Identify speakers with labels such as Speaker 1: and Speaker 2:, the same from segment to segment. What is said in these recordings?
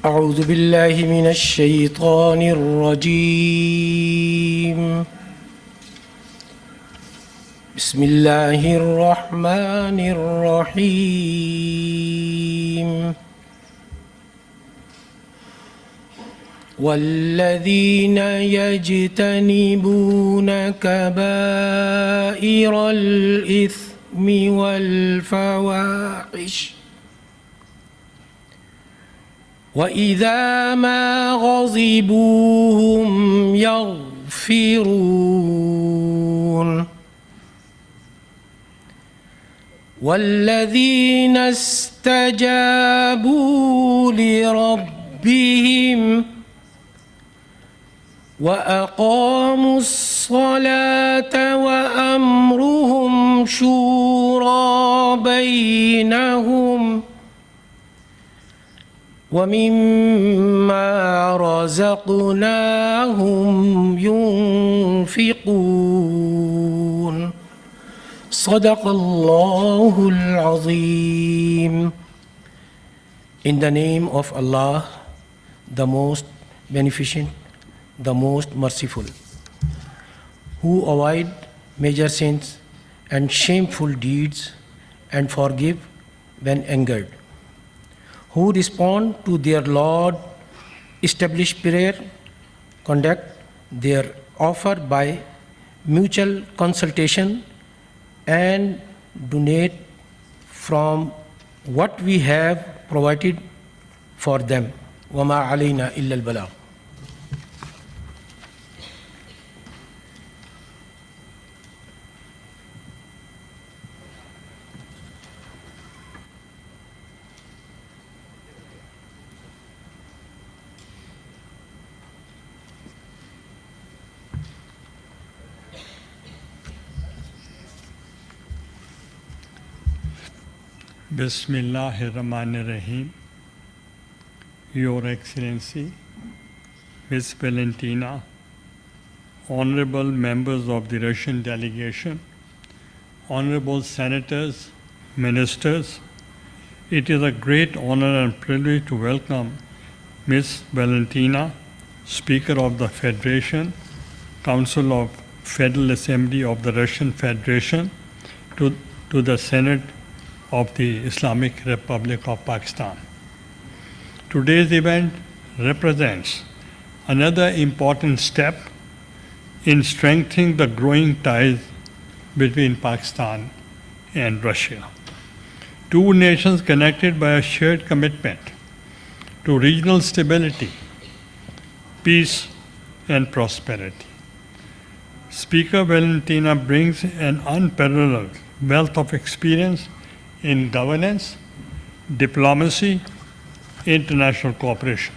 Speaker 1: أعوذ بالله من الشيطان الرجيم بسم الله الرحمن الرحيم والذين يجتنبون كبائر الإثم والفواحش وإذا ما غضبوا هم يغفرون والذين استجابوا لربهم وأقاموا الصلاة وأمرهم شورى بينهم ومما رزقناهم ينفقون صدق الله العظيم. In the name of Allah, the most beneficent, the most merciful, who avoid major sins and shameful deeds and forgive when angered, who respond to their Lord, establish prayer, conduct their offer by mutual consultation, and donate from what we have provided for them. وَمَا عَلَيْنَا إِلَّا الْبَلَاغُ.
Speaker 2: Bismillahirrahmanirrahim. Your Excellency, Miss Valentina, honorable members of the Russian delegation, honorable senators, ministers, it is a great honor and privilege to welcome Miss Valentina, Speaker of the Federation, Council of Federal Assembly of the Russian Federation, to the Senate of the Islamic Republic of Pakistan. Today's event represents another important step in strengthening the growing ties between Pakistan and Russia. Two nations connected by a shared commitment to regional stability, peace, and prosperity. Speaker Valentina brings an unparalleled wealth of experience in governance, diplomacy, international cooperation.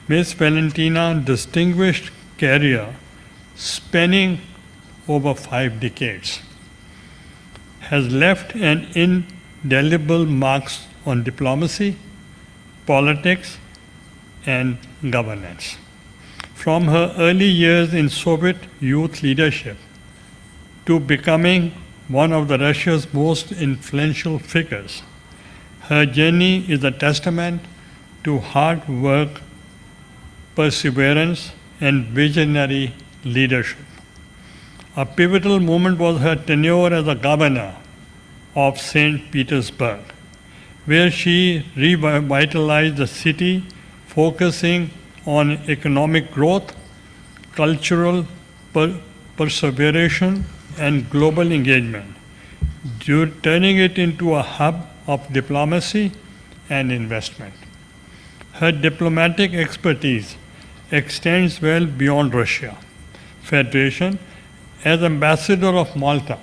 Speaker 2: Ms. Valentina's distinguished career spanning over 5 decades has left an indelible marks on diplomacy, politics, and governance. From her early years in Soviet youth leadership to becoming one of the Russia's most influential figures, her journey is a testament to hard work, perseverance, and visionary leadership. A pivotal moment was her tenure as a governor of St. Petersburg, where she revitalized the city, focusing on economic growth, cultural perseverance, and global engagement, turning it into a hub of diplomacy and investment. Her diplomatic expertise extends well beyond Russia Federation. As ambassador of Malta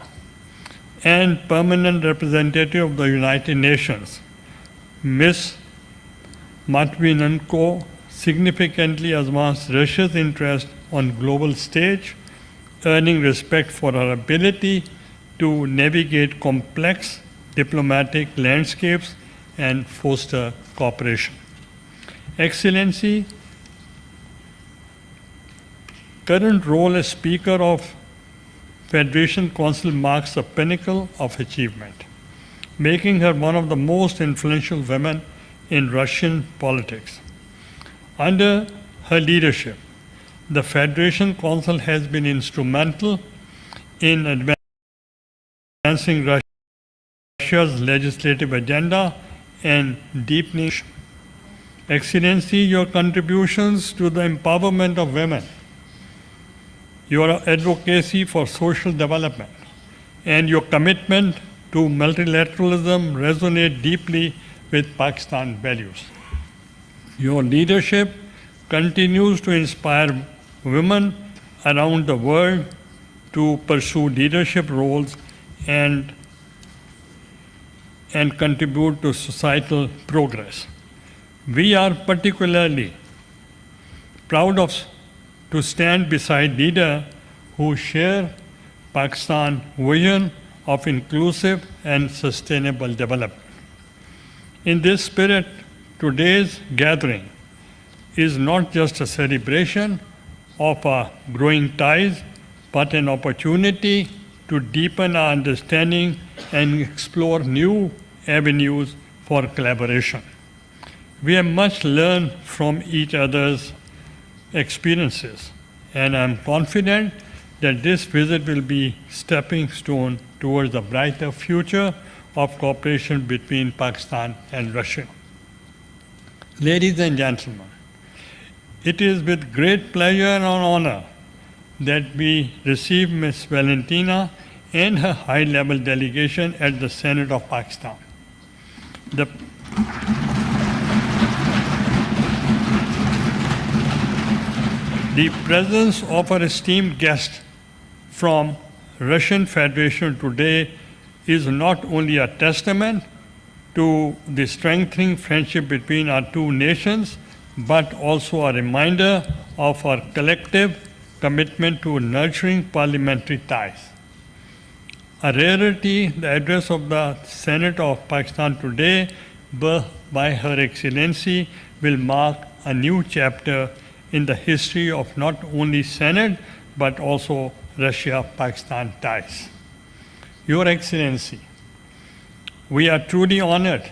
Speaker 2: and permanent representative of the United Nations, Ms. Matvinenko significantly advanced Russia's interest on global stage, earning respect for her ability to navigate complex diplomatic landscapes and foster cooperation. Excellency, current role as Speaker of Federation Council marks a pinnacle of achievement, making her one of the most influential women in Russian politics. Under her leadership, the Federation Council has been instrumental in advancing Russia's legislative agenda and deepening. Excellency, your contributions to the empowerment of women, your advocacy for social development, and your commitment to multilateralism resonate deeply with Pakistan values. Your leadership continues to inspire women around the world to pursue leadership roles and contribute to societal progress. We are particularly proud to stand beside leaders who share Pakistan's vision of inclusive and sustainable development. In this spirit, today's gathering is not just a celebration of our growing ties, but an opportunity to deepen our understanding and explore new avenues for collaboration. We have much learned from each other's experiences, and I'm confident that this visit will be a stepping stone towards a brighter future of cooperation between Pakistan and Russia. Ladies and gentlemen, it is with great pleasure and honor that we receive Ms. Valentina and her high-level delegation at the Senate of Pakistan. The presence of our esteemed guest from Russian Federation today is not only a testament to the strengthening friendship between our two nations, but also a reminder of our collective commitment to nurturing parliamentary ties. A rarity, the address of the Senate of Pakistan today by Her Excellency will mark a new chapter in the history of not only Senate, but also Russia-Pakistan ties. Your Excellency, we are truly honored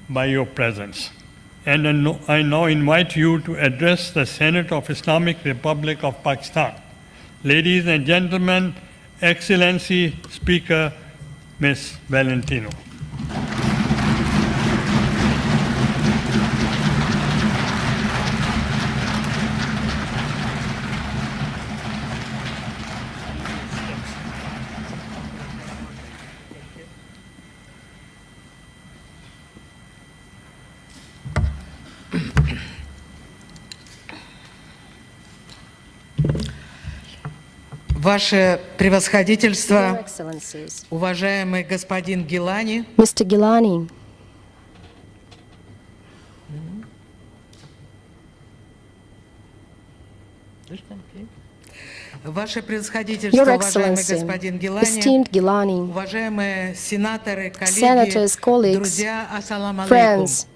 Speaker 2: by your presence, and I now invite you to address the Senate of Islamic Republic of Pakistan. Ladies and gentlemen, Excellency Speaker, Ms. Valentino.
Speaker 3: Ваше превосходительство,
Speaker 4: Your Excellencies,
Speaker 3: уважаемый господин Гилани,
Speaker 4: Mr. Gilani,
Speaker 3: Ваше превосходительство,
Speaker 4: Your
Speaker 3: уважаемый
Speaker 4: Excellency,
Speaker 3: господин Гилани,
Speaker 4: esteemed Gilani,
Speaker 3: уважаемые сенаторы,
Speaker 4: Senators,
Speaker 3: коллеги,
Speaker 4: colleagues,
Speaker 3: друзья, ассаламу алейкум.
Speaker 4: friends,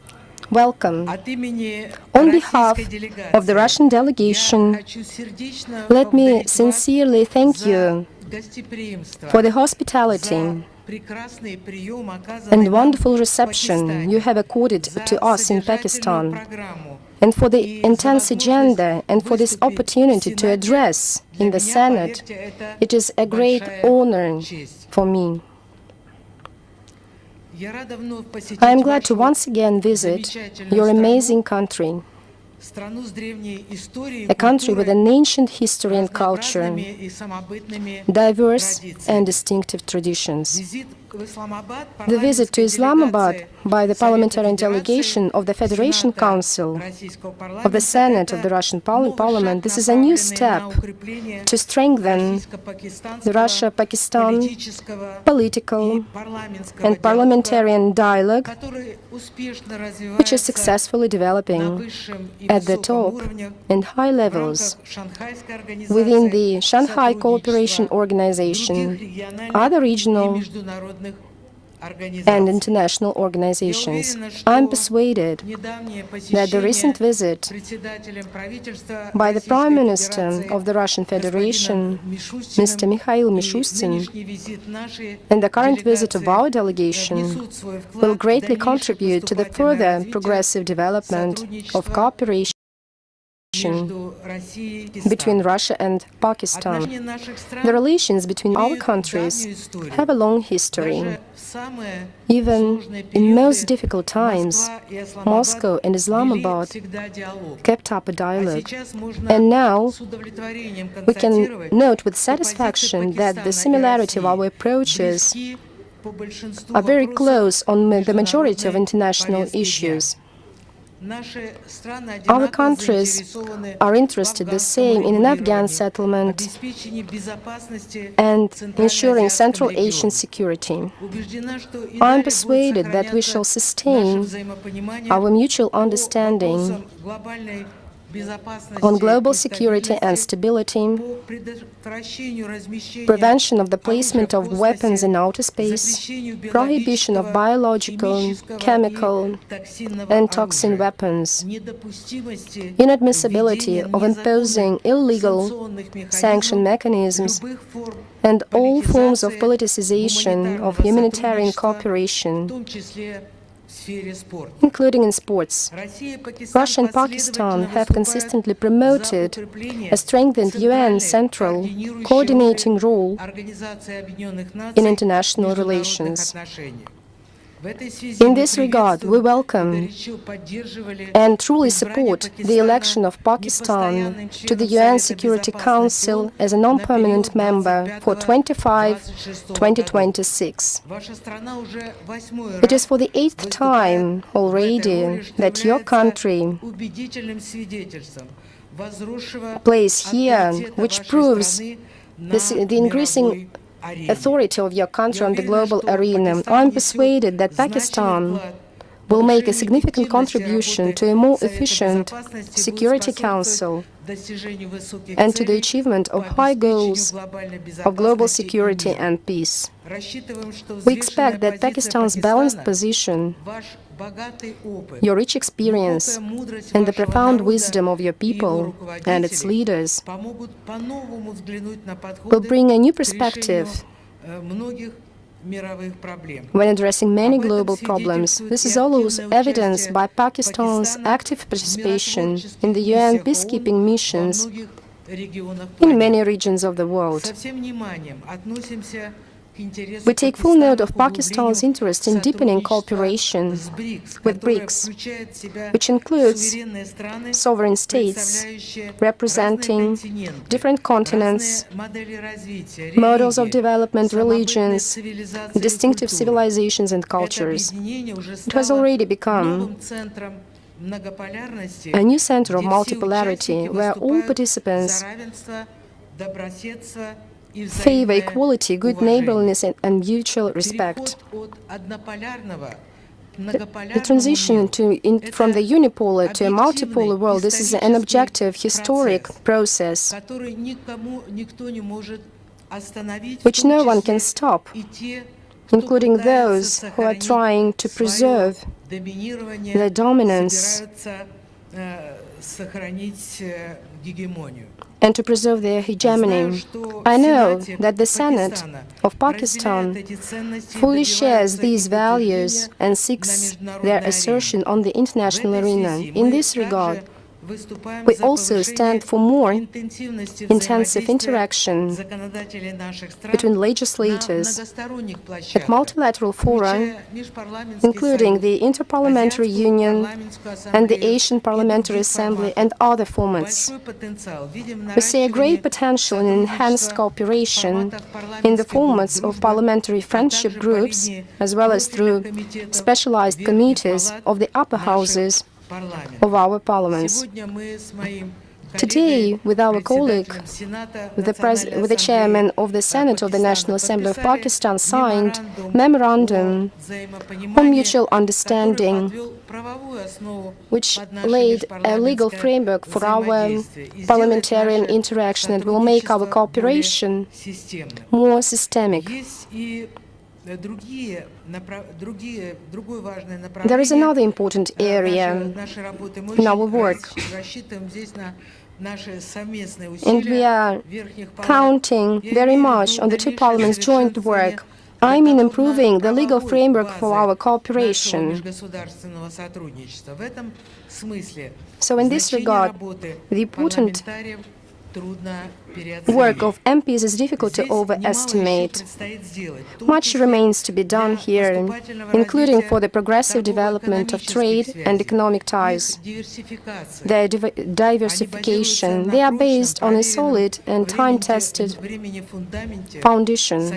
Speaker 4: welcome.
Speaker 3: От имени
Speaker 4: On behalf
Speaker 3: российской
Speaker 4: of the
Speaker 3: делегации
Speaker 4: Russian
Speaker 3: я
Speaker 4: delegation,
Speaker 3: хочу сердечно
Speaker 4: let me
Speaker 3: поблагодарить вас
Speaker 4: sincerely thank you
Speaker 3: за гостеприимство,
Speaker 4: for the hospitality
Speaker 3: за прекрасный прием, оказанный
Speaker 4: and
Speaker 3: нам
Speaker 4: wonderful
Speaker 3: в
Speaker 4: reception
Speaker 3: Пакистане,
Speaker 4: you have accorded
Speaker 3: за
Speaker 4: to us in
Speaker 3: содержательную
Speaker 4: Pakistan,
Speaker 3: программу,
Speaker 4: and for the intense agenda and for this opportunity to address in the Senate. It is a great honor for me. I am glad to once again visit your amazing country, a country with an ancient history and culture, diverse and distinctive traditions. The visit to Islamabad by the parliamentary delegation of the Federation Council of the Senate of the Russian Parliament, this is a new step to strengthen the Russia-Pakistan political and parliamentarian dialogue, which is successfully developing at the top and high levels within the Shanghai Cooperation Organization, other regional and international organizations. I am persuaded that the recent visit by the Prime Minister of the Russian Federation, Mr. Mikhail Mishustin, and the current visit of our delegation will greatly contribute to the further progressive development of cooperation
Speaker 3: между Россией и
Speaker 4: between
Speaker 3: Пакистаном.
Speaker 4: Russia and Pakistan.
Speaker 3: Отношения наших стран
Speaker 4: The relations between our
Speaker 3: имеют
Speaker 4: countries
Speaker 3: давнюю историю.
Speaker 4: have a long history.
Speaker 3: Даже в самые
Speaker 4: Even
Speaker 3: сложные
Speaker 4: in most
Speaker 3: периоды
Speaker 4: difficult times,
Speaker 3: Москва и Исламабад
Speaker 4: Moscow and
Speaker 3: вели
Speaker 4: Islamabad
Speaker 3: всегда диалог.
Speaker 4: kept up a
Speaker 3: А
Speaker 4: dialogue.
Speaker 3: сейчас можно
Speaker 4: And now
Speaker 3: с удовлетворением
Speaker 4: we can
Speaker 3: констатировать,
Speaker 4: note with
Speaker 3: что позиции
Speaker 4: satisfaction that the
Speaker 3: Пакистана и
Speaker 4: similarity of our
Speaker 3: России
Speaker 4: approaches
Speaker 3: близки по большинству
Speaker 4: are very
Speaker 3: вопросов
Speaker 4: close on the majority of
Speaker 3: международной
Speaker 4: international
Speaker 3: повестки дня.
Speaker 4: issues.
Speaker 3: Наши страны
Speaker 4: Our
Speaker 3: одинаково
Speaker 4: countries
Speaker 3: заинтересованы
Speaker 4: are
Speaker 3: в
Speaker 4: interested the
Speaker 3: афганском
Speaker 4: same in an Afghan
Speaker 3: урегулировании,
Speaker 4: settlement
Speaker 3: обеспечении безопасности
Speaker 4: and
Speaker 3: в
Speaker 4: ensuring
Speaker 3: Центральноазиатском
Speaker 4: Central Asian
Speaker 3: регионе.
Speaker 4: security.
Speaker 3: Убеждена, что и
Speaker 4: I am
Speaker 3: далее будет
Speaker 4: persuaded that we
Speaker 3: сохраняться
Speaker 4: shall
Speaker 3: наше
Speaker 4: sustain
Speaker 3: взаимопонимание
Speaker 4: our mutual
Speaker 3: по
Speaker 4: understanding
Speaker 3: вопросам глобальной безопасности
Speaker 4: on global
Speaker 3: и
Speaker 4: security and
Speaker 3: стабильности,
Speaker 4: stability,
Speaker 3: по предотвращению размещения
Speaker 4: prevention of the
Speaker 3: оружия
Speaker 4: placement
Speaker 3: в
Speaker 4: of weapons
Speaker 3: космосе,
Speaker 4: in outer space,
Speaker 3: запрещению
Speaker 4: prohibition of biological,
Speaker 3: химического
Speaker 4: chemical,
Speaker 3: и токсинного
Speaker 4: and toxin
Speaker 3: оружия,
Speaker 4: weapons,
Speaker 3: недопустимости
Speaker 4: inadmissibility
Speaker 3: введения
Speaker 4: of imposing
Speaker 3: незаконных
Speaker 4: illegal
Speaker 3: санкционных
Speaker 4: sanction
Speaker 3: механизмов,
Speaker 4: mechanisms,
Speaker 3: любых форм
Speaker 4: and all forms of
Speaker 3: политизации
Speaker 4: politicization of
Speaker 3: гуманитарного
Speaker 4: humanitarian
Speaker 3: сотрудничества, в
Speaker 4: cooperation,
Speaker 3: том числе в сфере спорта.
Speaker 4: including in sports.
Speaker 3: Россия и Пакистан
Speaker 4: Russia and Pakistan
Speaker 3: последовательно
Speaker 4: have
Speaker 3: выступают
Speaker 4: consistently
Speaker 3: за
Speaker 4: promoted
Speaker 3: укрепление
Speaker 4: a strengthened UN
Speaker 3: центральной
Speaker 4: central
Speaker 3: координирующей
Speaker 4: coordinating
Speaker 3: роли
Speaker 4: role
Speaker 3: Организации Объединенных Наций
Speaker 4: in international
Speaker 3: в международных
Speaker 4: relations.
Speaker 3: отношениях. В этой связи
Speaker 4: In
Speaker 3: мы
Speaker 4: this regard, we
Speaker 3: приветствуем и
Speaker 4: welcome
Speaker 3: горячо поддерживали
Speaker 4: and truly
Speaker 3: избрание
Speaker 4: support the election of
Speaker 3: Пакистана
Speaker 4: Pakistan
Speaker 3: непостоянным
Speaker 4: to the
Speaker 3: членом
Speaker 4: UN
Speaker 3: Совета
Speaker 4: Security
Speaker 3: Безопасности
Speaker 4: Council
Speaker 3: ООН
Speaker 4: as a
Speaker 3: на
Speaker 4: non-permanent
Speaker 3: период
Speaker 4: member for
Speaker 3: 25-26 года.
Speaker 4: 2026.
Speaker 3: Ваша страна уже восьмой
Speaker 4: It is
Speaker 3: раз
Speaker 4: for the eighth time
Speaker 3: выступает в этой
Speaker 4: already
Speaker 3: роли, что
Speaker 4: that your
Speaker 3: является
Speaker 4: country
Speaker 3: убедительным свидетельством возросшего
Speaker 4: plays here,
Speaker 3: авторитета
Speaker 4: which
Speaker 3: вашей
Speaker 4: proves
Speaker 3: страны на
Speaker 4: the increasing
Speaker 3: мировой арене.
Speaker 4: authority of your country
Speaker 3: Я
Speaker 4: on the
Speaker 3: уверена,
Speaker 4: global
Speaker 3: что
Speaker 4: arena.
Speaker 3: Пакистан
Speaker 4: I am
Speaker 3: внесет
Speaker 4: persuaded that
Speaker 3: значительный
Speaker 4: Pakistan
Speaker 3: вклад в
Speaker 4: will make a
Speaker 3: повышение
Speaker 4: significant
Speaker 3: эффективности
Speaker 4: contribution
Speaker 3: работы
Speaker 4: to a more
Speaker 3: Совета
Speaker 4: efficient
Speaker 3: Безопасности, будет
Speaker 4: Security
Speaker 3: способствовать
Speaker 4: Council
Speaker 3: достижению высоких
Speaker 4: and to the
Speaker 3: целей
Speaker 4: achievement
Speaker 3: по
Speaker 4: of high
Speaker 3: обеспечению
Speaker 4: goals
Speaker 3: глобальной
Speaker 4: of global
Speaker 3: безопасности и
Speaker 4: security
Speaker 3: мира.
Speaker 4: and peace.
Speaker 3: Рассчитываем, что
Speaker 4: We
Speaker 3: взвешенная
Speaker 4: expect that
Speaker 3: позиция
Speaker 4: Pakistan's balanced
Speaker 3: Пакистана,
Speaker 4: position,
Speaker 3: ваш богатый опыт,
Speaker 4: your rich experience,
Speaker 3: глубокая мудрость
Speaker 4: and the
Speaker 3: вашего
Speaker 4: profound
Speaker 3: народа
Speaker 4: wisdom of your
Speaker 3: и его
Speaker 4: people and its
Speaker 3: руководителей
Speaker 4: leaders
Speaker 3: помогут по-новому взглянуть на
Speaker 4: will
Speaker 3: подходы
Speaker 4: bring a new
Speaker 3: к решению
Speaker 4: perspective
Speaker 3: многих мировых проблем.
Speaker 4: when addressing many
Speaker 3: Об этом
Speaker 4: global problems.
Speaker 3: свидетельствует
Speaker 4: This
Speaker 3: и
Speaker 4: is always
Speaker 3: активное
Speaker 4: evidenced
Speaker 3: участие
Speaker 4: by Pakistan's
Speaker 3: Пакистана
Speaker 4: active
Speaker 3: в
Speaker 4: participation
Speaker 3: миротворческих
Speaker 4: in the UN
Speaker 3: миссиях
Speaker 4: peacekeeping
Speaker 3: ООН во
Speaker 4: missions
Speaker 3: многих регионах
Speaker 4: in
Speaker 3: планеты.
Speaker 4: many regions of the world.
Speaker 3: Со всем вниманием относимся к интересу
Speaker 4: We take full note of
Speaker 3: Пакистана
Speaker 4: Pakistan's
Speaker 3: к
Speaker 4: interest in deepening
Speaker 3: сотрудничеству
Speaker 4: cooperation
Speaker 3: с БРИКС,
Speaker 4: with
Speaker 3: которое
Speaker 4: BRICS,
Speaker 3: включает в себя
Speaker 4: which includes
Speaker 3: суверенные страны,
Speaker 4: sovereign states
Speaker 3: представляющие
Speaker 4: representing
Speaker 3: разные континенты,
Speaker 4: different continents,
Speaker 3: разные модели развития,
Speaker 4: models of
Speaker 3: религии,
Speaker 4: development,
Speaker 3: самобытные
Speaker 4: religions,
Speaker 3: цивилизации и
Speaker 4: distinctive
Speaker 3: культуры.
Speaker 4: civilizations and
Speaker 3: Это
Speaker 4: cultures.
Speaker 3: объединение уже
Speaker 4: It has
Speaker 3: стало
Speaker 4: already become
Speaker 3: новым центром многополярности,
Speaker 4: a new center of
Speaker 3: где все
Speaker 4: multipolarity,
Speaker 3: участники
Speaker 4: where all
Speaker 3: выступают
Speaker 4: participants
Speaker 3: за равенство, добрососедство и
Speaker 4: favor
Speaker 3: взаимное
Speaker 4: equality, good
Speaker 3: уважение.
Speaker 4: neighborliness, and mutual respect.
Speaker 3: Переход от однополярного к
Speaker 4: The
Speaker 3: многополярному
Speaker 4: transition
Speaker 3: миру
Speaker 4: from the unipolar to a
Speaker 3: объективный
Speaker 4: multipolar world, this is an objective, historic process
Speaker 3: который никто не может остановить, в
Speaker 4: which
Speaker 3: том
Speaker 4: no one can
Speaker 3: числе
Speaker 4: stop,
Speaker 3: и те, кто
Speaker 4: including
Speaker 3: пытается
Speaker 4: those who are
Speaker 3: сохранить
Speaker 4: trying to
Speaker 3: свое
Speaker 4: preserve
Speaker 3: доминирование,
Speaker 4: their dominance
Speaker 3: собираются сохранить гегемонию.
Speaker 4: and to preserve their hegemony. I know that the Senate of Pakistan fully shares these values and seeks their assertion on the international arena. In this regard, we also stand for more intensive interaction between legislators at multilateral fora, including the Interparliamentary Union and the Asian Parliamentary Assembly and other formats. We see a great potential in enhanced cooperation in the formats of parliamentary friendship groups, as well as through specialized committees of the upper houses of our parliaments. Today, with our colleague, with the chairman of the Senate of the National Assembly of Pakistan, signed memorandum on mutual understanding, which laid a legal framework for our parliamentarian interaction and will make our cooperation more systemic. There is another important area in our work, and we are counting very much on the two parliaments' joint work I mean improving the legal framework for our cooperation. So in this regard, the important work of MPs is difficult to overestimate. Much remains to be done here, including for the progressive development of trade and economic ties. Their diversification, they are based on a solid and time-tested foundation.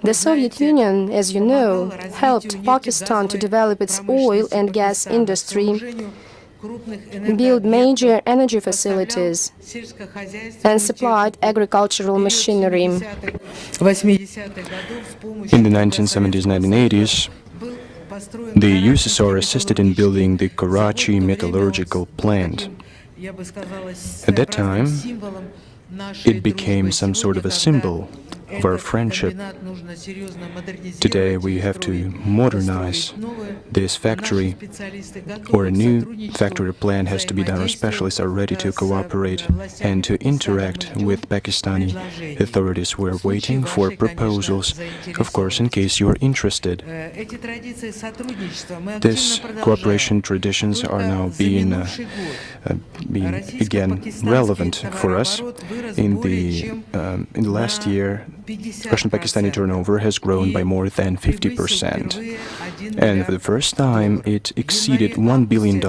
Speaker 4: The Soviet Union, as you know, helped Pakistan to develop its oil and gas industry, build major energy facilities, and supplied agricultural machinery.
Speaker 5: In the 1970s, 1980s, the USSR assisted in building the Karachi metallurgical plant. At that time, it became some sort of a symbol of our friendship. Today we have to modernize this factory, or a new factory plan has to be done. Our specialists are ready to cooperate and to interact with Pakistani authorities. We're waiting for proposals, of course, in case you are interested. These cooperation traditions are now being again relevant for us. In the last year, Russian-Pakistani turnover has grown by more than 50%. And for the first time, it exceeded $1 billion.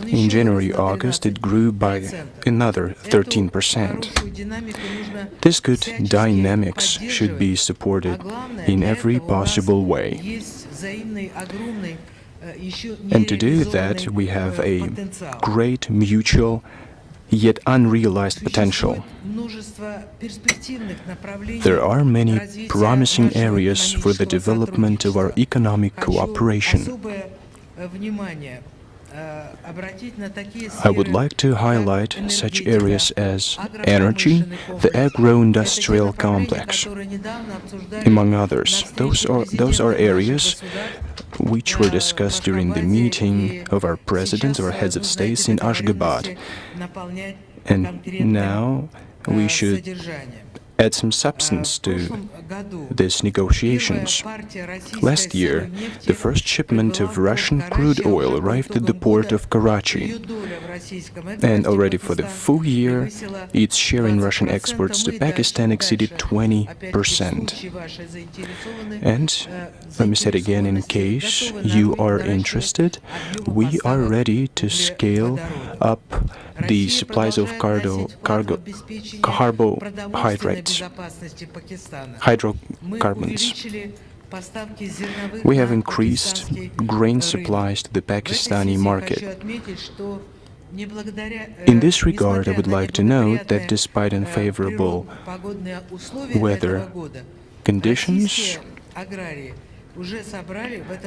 Speaker 5: In January-August, it grew by another 13%. This good dynamics should be supported in every possible way. And to do that, we have a great mutual yet unrealized potential. There are many promising areas for the development of our economic cooperation. I would like to highlight such areas as energy, the agro-industrial complex, among others. Those are areas which were discussed during the meeting of our presidents, our heads of states in Ashgabat. And now we should add some substance to these negotiations. Last year, the first shipment of Russian crude oil arrived at the port of Karachi. And already for the full year, its share in Russian exports to Pakistan exceeded 20%. And let me say it again, in case you are interested, we are ready to scale up the supplies of carbohydrates, hydrocarbons. We have increased grain supplies to the Pakistani market. In this regard, I would like to note that despite unfavorable weather conditions,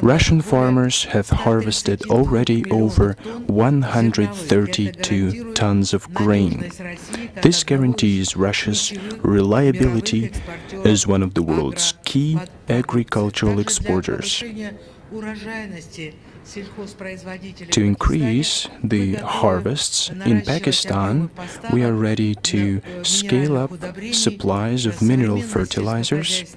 Speaker 5: Russian farmers have harvested already over 132 tons of grain. This guarantees Russia's reliability as one of the world's key agricultural exporters. To increase the harvests in Pakistan, we are ready to scale up supplies of mineral fertilizers,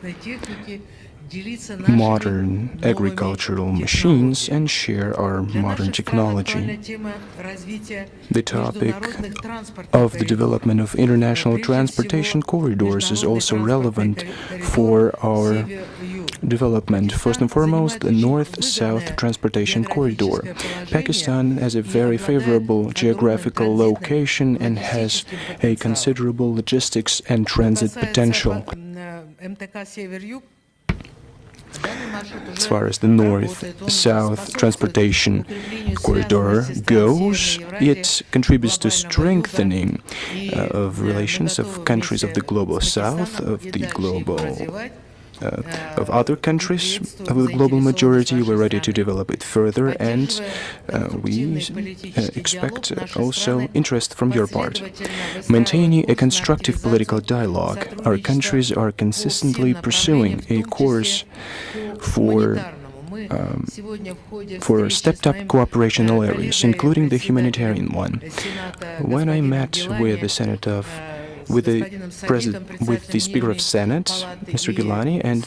Speaker 5: modern agricultural machines, and share our modern technology. The topic of the development of international transportation corridors is also relevant for our development. First and foremost, the North-South Transportation Corridor. Pakistan has a very favorable geographical location and has a considerable logistics and transit potential. As far as the North-South Transportation Corridor goes, it contributes to strengthening of relations of countries of the Global South, of other countries with a global majority. We're ready to develop it further, and we expect also interest from your part. Maintaining a constructive political dialogue, our countries are consistently pursuing a course for stepped-up cooperation in all areas, including the humanitarian one. When I met with the Senate of with the Speaker of Senate, Mr. Gilani, and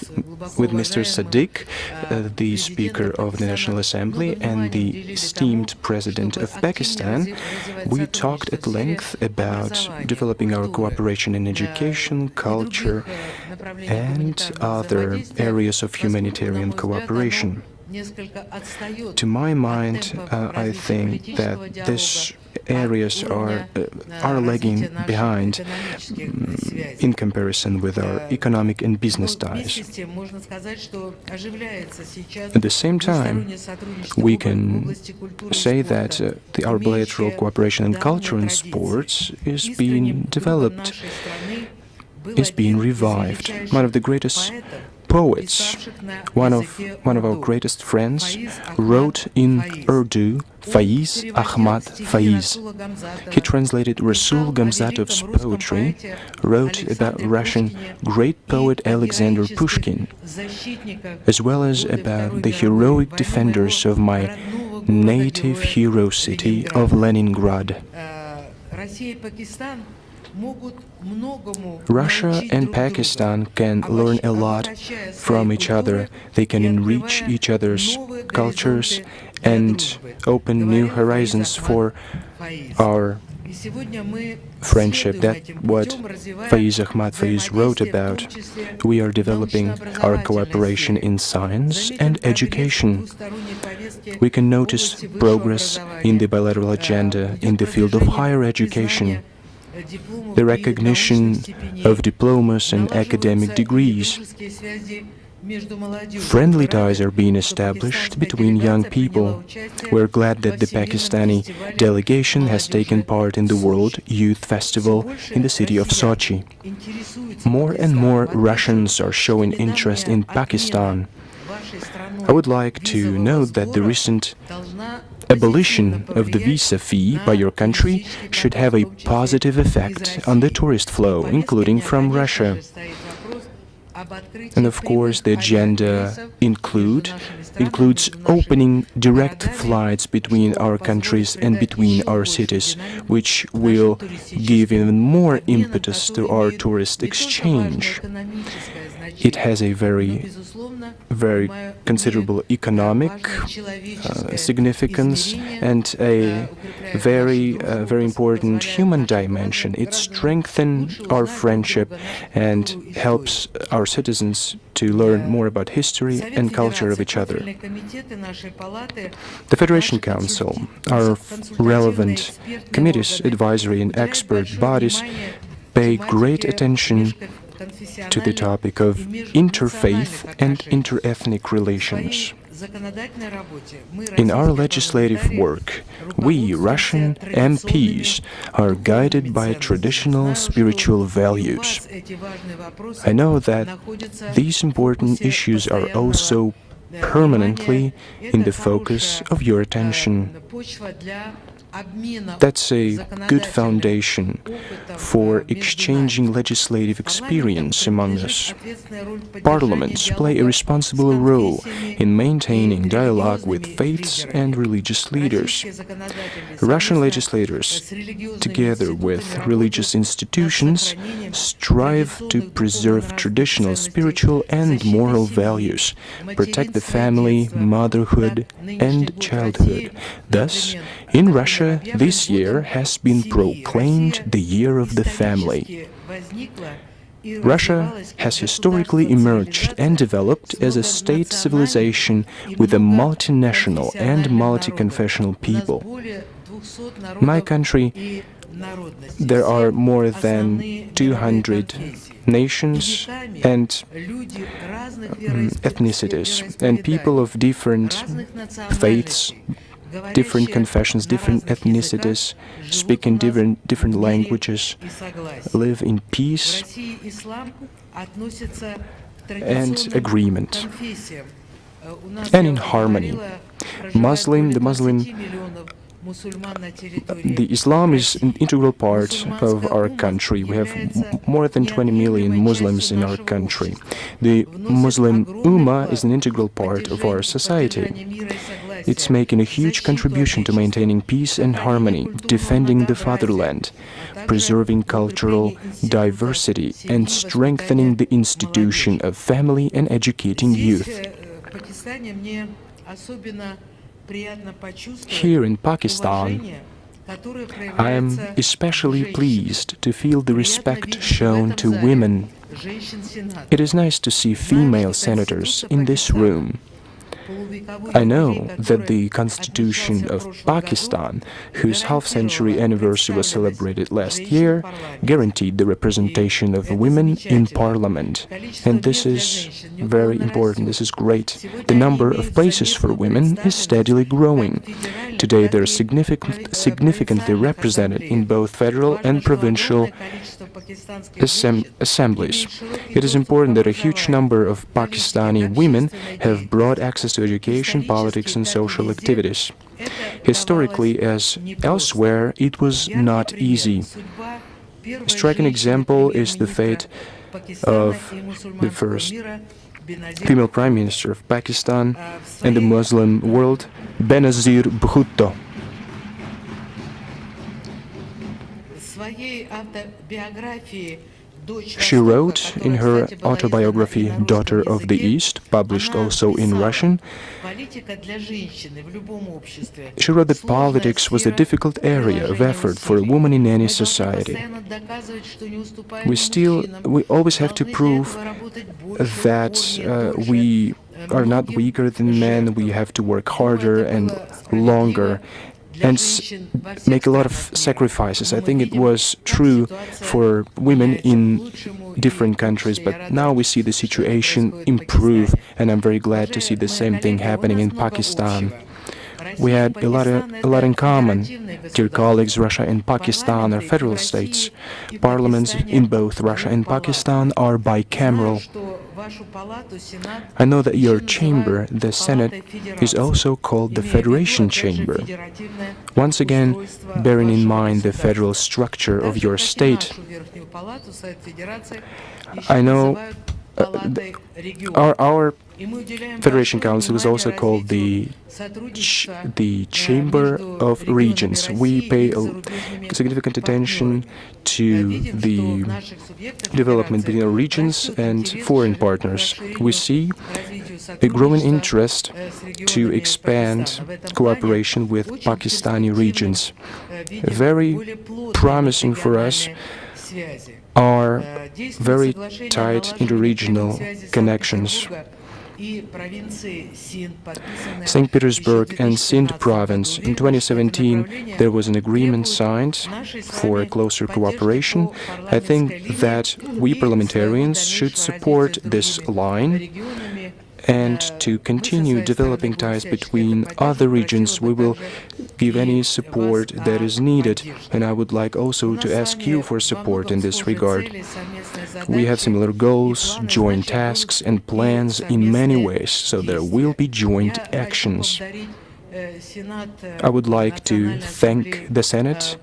Speaker 5: with Mr. Sadiq, the Speaker of the National Assembly, and the esteemed President of Pakistan, we talked at length about developing our cooperation in education, culture, and other areas of humanitarian cooperation. To my mind, I think that these areas are lagging behind in comparison with our economic and business ties. At the same time, we can say that our bilateral cooperation in culture and sports is being developed, is being revived. One of the greatest poets, one of our greatest friends, wrote in Urdu, Faiz Ahmad Faiz. He translated Rasul Gamzatov's poetry, wrote about Russian great poet Alexander Pushkin, as well as about the heroic defenders of my native hero city of Leningrad. Russia and Pakistan can learn a lot from each other. They can enrich each other's cultures and open new horizons for our friendship. That's what Faiz Ahmad Faiz wrote about. We are developing our cooperation in science and education. We can notice progress in the bilateral agenda in the field of higher education, the recognition of diplomas and academic degrees. Friendly ties are being established between young people. We're glad that the Pakistani delegation has taken part in the World Youth Festival in the city of Sochi. More and more Russians are showing interest in Pakistan. I would like to note that the recent abolition of the visa fee by your country should have a positive effect on the tourist flow, including from Russia. And of course, the agenda includes opening direct flights between our countries and between our cities, which will give even more impetus to our tourist exchange. It has a very considerable economic significance and a very important human dimension. It strengthens our friendship and helps our citizens to learn more about history and culture of each other. The Federation Council, our relevant committees, advisory and expert bodies, pay great attention to the topic of interfaith and interethnic relations. In our legislative work, we, Russian MPs, are guided by traditional spiritual values. I know that these important issues are also permanently in the focus of your attention. That's a good foundation for exchanging legislative experience among us. Parliaments play a responsible role in maintaining dialogue with faiths and religious leaders. Russian legislators, together with religious institutions, strive to preserve traditional spiritual and moral values, protect the family, motherhood, and childhood. Thus, in Russia, this year has been proclaimed the Year of the Family. Russia has historically emerged and developed as a state civilization with a multinational and multi-confessional people. In my country, there are more than 200 nations and ethnicities, and people of different faiths, different confessions, different ethnicities, speak in different languages, live in peace and agreement, and in harmony. The Muslim Islam is an integral part of our country. We have more than 20 million Muslims in our country. The Muslim Ummah is an integral part of our society. It's making a huge contribution to maintaining peace and harmony, defending the fatherland, preserving cultural diversity, and strengthening the institution of family and educating youth. Here in Pakistan, I am especially pleased to feel the respect shown to women. It is nice to see female senators in this room. I know that the Constitution of Pakistan, whose half-century anniversary was celebrated last year, guaranteed the representation of women in Parliament. And this is very important, this is great. The number of places for women is steadily growing. Today they are significantly represented in both federal and provincial assemblies. It is important that a huge number of Pakistani women have broad access to education, politics and social activities. Historically, as elsewhere, it was not easy. A striking example is the fate of the first female Prime Minister of Pakistan and the Muslim world, Benazir Bhutto. She wrote in her autobiography, Daughter of the East, published also in Russian, she wrote that politics was a difficult area of effort for a woman in any society. We always have to prove that we are not weaker than men, we have to work harder and longer and make a lot of sacrifices. I think it was true for women in different countries, but now we see the situation improve, and I'm very glad to see the same thing happening in Pakistan. We had a lot in common. Dear colleagues, Russia and Pakistan are federal states. Parliaments in both Russia and Pakistan are bicameral. I know that your chamber, the Senate, is also called the Federation Chamber. Once again, bearing in mind the federal structure of your state, I know our Federation Council is also called the Chamber of Regions. We pay significant attention to the development between our regions and foreign partners. We see a growing interest to expand cooperation with Pakistani regions. Very promising for us are very tight interregional connections. St. Petersburg and Sindh province. In 2017, there was an agreement signed for a closer cooperation. I think that we parliamentarians should support this line, and to continue developing ties between other regions. We will give any support that is needed, and I would like also to ask you for support in this regard. We have similar goals, joint tasks and plans in many ways, so there will be joint actions. I would like to thank the Senate,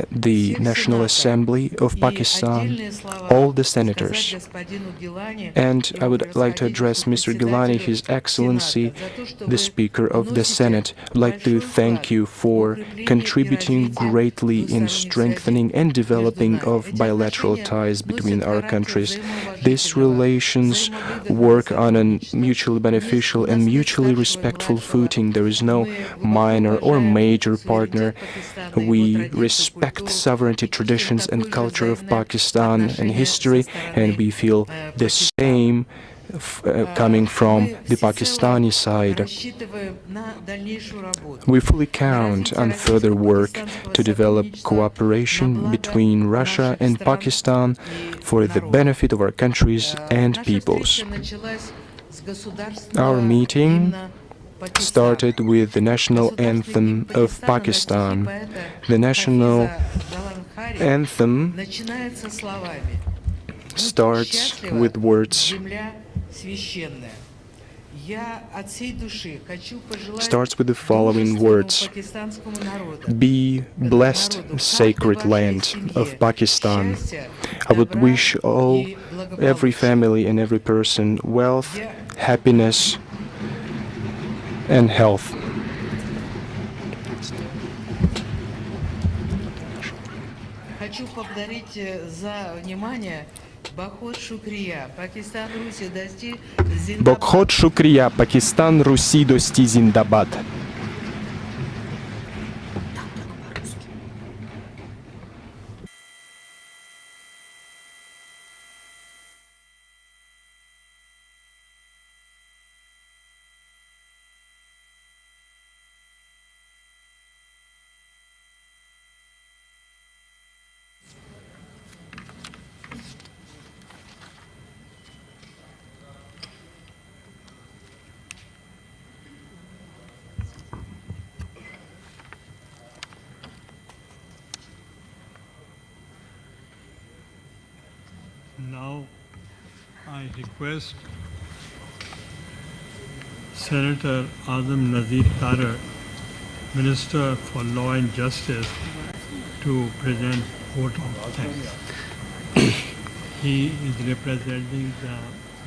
Speaker 5: the National Assembly of Pakistan, all the senators. And I would like to address Mr. Gilani, His Excellency, the Speaker of the Senate. I would like to thank you for contributing greatly in strengthening and developing of bilateral ties between our countries. These relations work on a mutually beneficial and mutually respectful footing. There is no minor or major partner. We respect sovereignty, traditions and culture of Pakistan and history, and we feel the same coming from the Pakistani side. We fully count on further work to develop cooperation between Russia and Pakistan for the benefit of our countries and peoples. Our meeting started with the national anthem of Pakistan. The national anthem starts with words, starts with the following words: "Be blessed, sacred land of Pakistan. I would wish every family and every person wealth, happiness, and health."
Speaker 3: Хочу поблагодарить за внимание. Бахот Шукрия. Пакистан, Руси, Дости, Зиндабад.
Speaker 5: Бокхот Шукрия, Пакистан, Руси, Дости, Зиндабад.
Speaker 2: Now, I request Senator Azam Nazir Tarar, Minister for Law and Justice, to present vote of thanks. He is representing the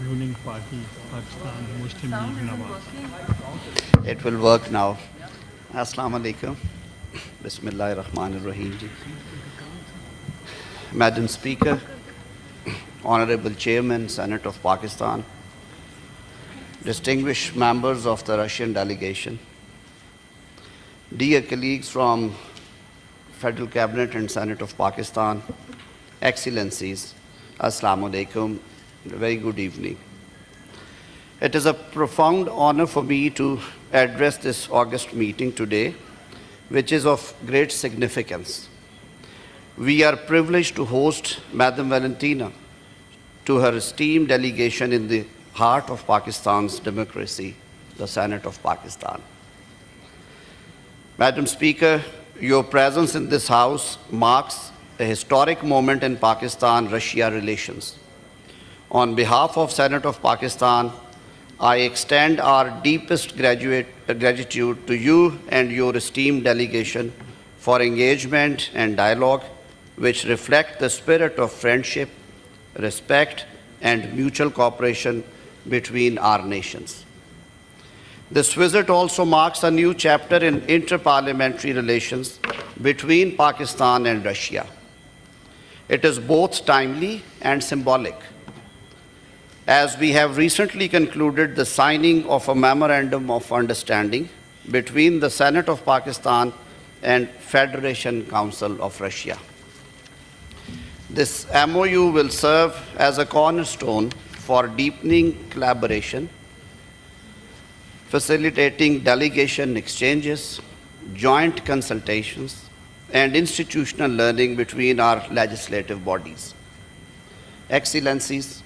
Speaker 2: ruling party, Pakistan Muslim League Nawaz.
Speaker 6: It will work now. Assalamu alaikum. Bismillahir Rahmanir Rahim. Madam Speaker, Honorable Chairman, Senate of Pakistan, distinguished members of the Russian delegation, dear colleagues from Federal Cabinet and Senate of Pakistan, Excellencies, Assalamu alaikum, very good evening. It is a profound honor for me to address this August meeting today, which is of great significance. We are privileged to host Madam Valentina to her esteemed delegation in the heart of Pakistan's democracy, the Senate of Pakistan. Madam Speaker, your presence in this House marks a historic moment in Pakistan-Russia relations. On behalf of Senate of Pakistan, I extend our deepest gratitude to you and your esteemed delegation for engagement and dialogue which reflect the spirit of friendship, respect, and mutual cooperation between our nations. This visit also marks a new chapter in inter-parliamentary relations between Pakistan and Russia. It is both timely and symbolic, as we have recently concluded the signing of a memorandum of understanding between the Senate of Pakistan and Federation Council of Russia. This MOU will serve as a cornerstone for deepening collaboration, facilitating delegation exchanges, joint consultations, and institutional learning between our legislative bodies. Excellencies,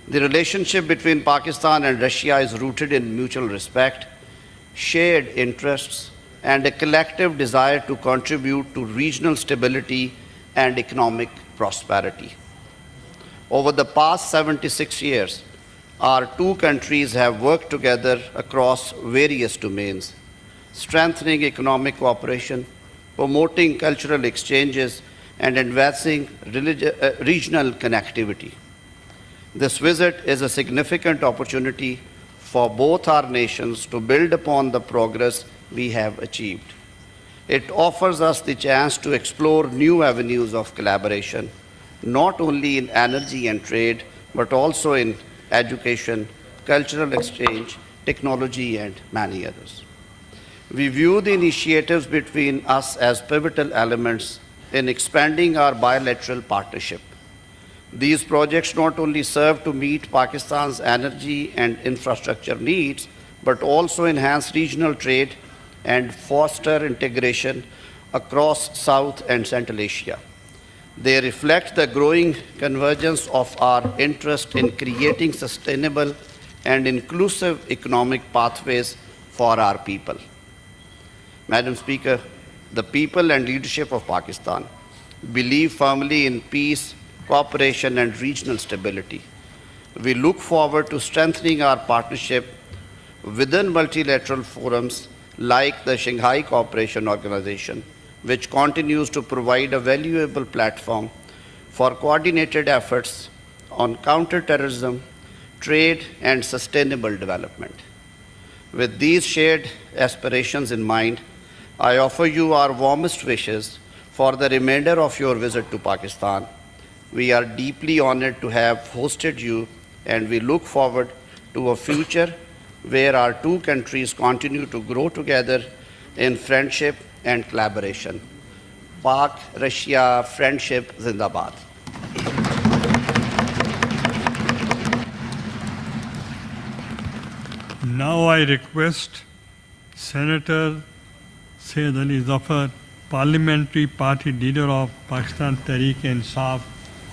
Speaker 6: the relationship between Pakistan and Russia is rooted in mutual respect, shared interests, and a collective desire to contribute to regional stability and economic prosperity. Over the past 76 years, our two countries have worked together across various domains, strengthening economic cooperation, promoting cultural exchanges, and advancing regional connectivity. This visit is a significant opportunity for both our nations to build upon the progress we have achieved. It offers us the chance to explore new avenues of collaboration, not only in energy and trade, but also in education, cultural exchange, technology, and many others. We view the initiatives between us as pivotal elements in expanding our bilateral partnership. These projects not only serve to meet Pakistan's energy and infrastructure needs, but also enhance regional trade and foster integration across South and Central Asia. They reflect the growing convergence of our interest in creating sustainable and inclusive economic pathways for our people. Madam Speaker, the people and leadership of Pakistan believe firmly in peace, cooperation, and regional stability. We look forward to strengthening our partnership within multilateral forums like the Shanghai Cooperation Organization, which continues to provide a valuable platform for coordinated efforts on counterterrorism, trade, and sustainable development. With these shared aspirations in mind, I offer you our warmest wishes for the remainder of your visit to Pakistan. We are deeply honored to have hosted you, and we look forward to a future where our two countries continue to grow together in friendship and collaboration. Pak-Russia friendship Zindabad.
Speaker 2: Now I request Senator Syed Ali Zafar, Parliamentary Party Leader of Pakistan Tehreek-e-Insaf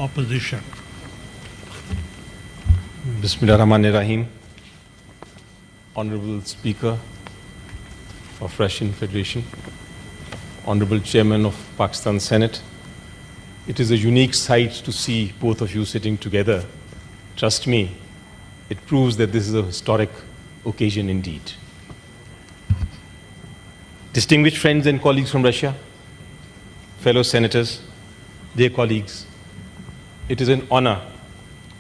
Speaker 2: Opposition.
Speaker 7: Bismillahirrahmanirrahim. Honorable Speaker of Russian Federation, Honorable Chairman of Pakistan Senate, it is a unique sight to see both of you sitting together. Trust me, it proves that this is a historic occasion indeed. Distinguished friends and colleagues from Russia, fellow senators, dear colleagues, it is an honor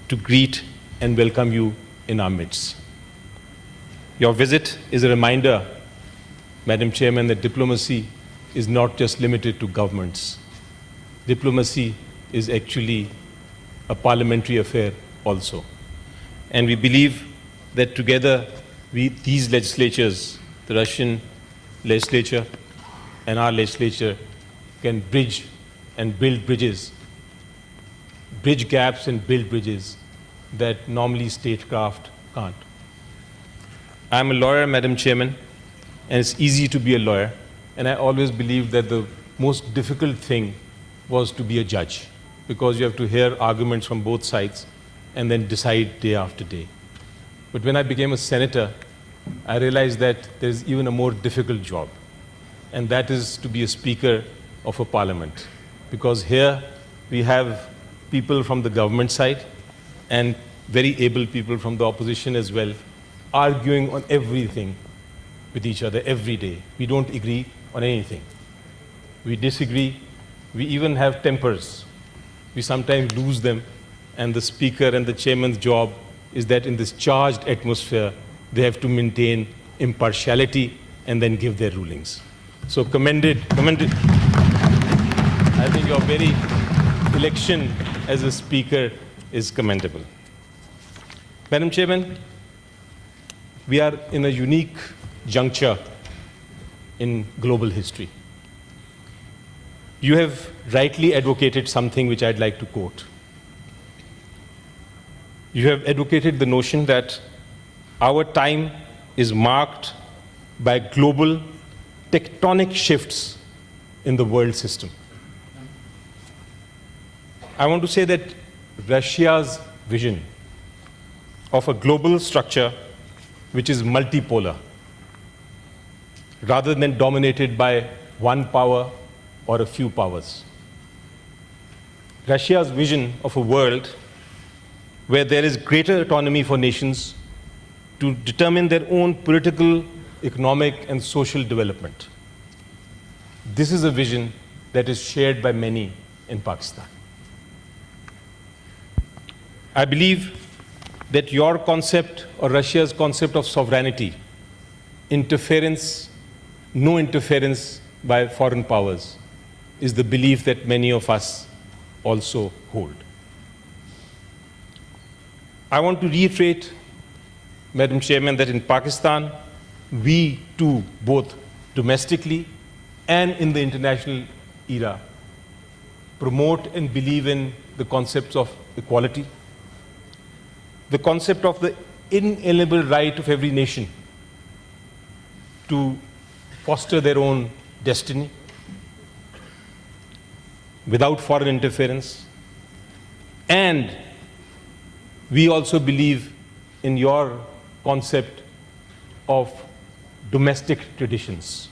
Speaker 7: to greet and welcome you in our midst. Your visit is a reminder, Madam Chairman, that diplomacy is not just limited to governments. Diplomacy is actually a parliamentary affair also. And we believe that together, these legislatures, the Russian legislature and our legislature, can bridge and build bridges, bridge gaps and build bridges that normally statecraft can't. I'm a lawyer, Madam Chairman, and it's easy to be a lawyer, and I always believed that the most difficult thing was to be a judge, because you have to hear arguments from both sides and then decide day after day. But when I became a senator, I realized that there's even a more difficult job, and that is to be a speaker of a parliament. Because here we have people from the government side and very able people from the opposition as well, arguing on everything with each other every day. We don't agree on anything. We disagree. We even have tempers. We sometimes lose them, and the speaker and the chairman's job is that in this charged atmosphere, they have to maintain impartiality and then give their rulings. So commended. I think your very election as a speaker is commendable. Madam Chairman, we are in a unique juncture in global history. You have rightly advocated something which I'd like to quote. You have advocated the notion that our time is marked by global tectonic shifts in the world system. I want to say that Russia's vision of a global structure which is multipolar, rather than dominated by one power or a few powers. Russia's vision of a world where there is greater autonomy for nations to determine their own political, economic, and social development. This is a vision that is shared by many in Pakistan. I believe that your concept or Russia's concept of sovereignty, no interference by foreign powers, is the belief that many of us also hold. I want to reiterate, Madam Chairman, that in Pakistan, we too, both domestically and in the international era, promote and believe in the concepts of equality, the concept of the inalienable right of every nation to foster their own destiny without foreign interference. And we also believe in your concept of domestic traditions.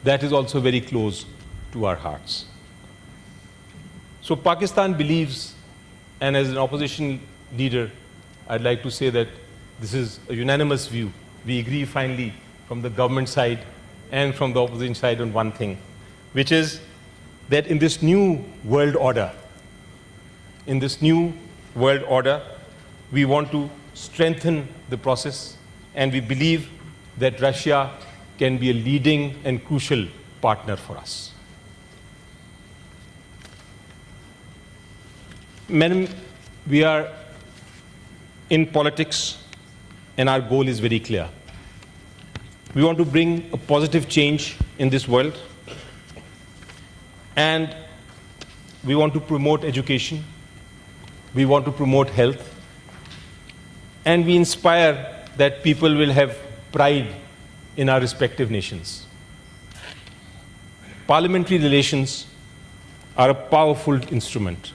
Speaker 7: That is also very close to our hearts. So Pakistan believes, and as an opposition leader, I'd like to say that this is a unanimous view, we agree finally from the government side and from the opposition side on one thing, which is that in this new world order, we want to strengthen the process, and we believe that Russia can be a leading and crucial partner for us. Madam, we are in politics, and our goal is very clear. We want to bring a positive change in this world, and we want to promote education, we want to promote health, and we inspire that people will have pride in our respective nations. Parliamentary relations are a powerful instrument,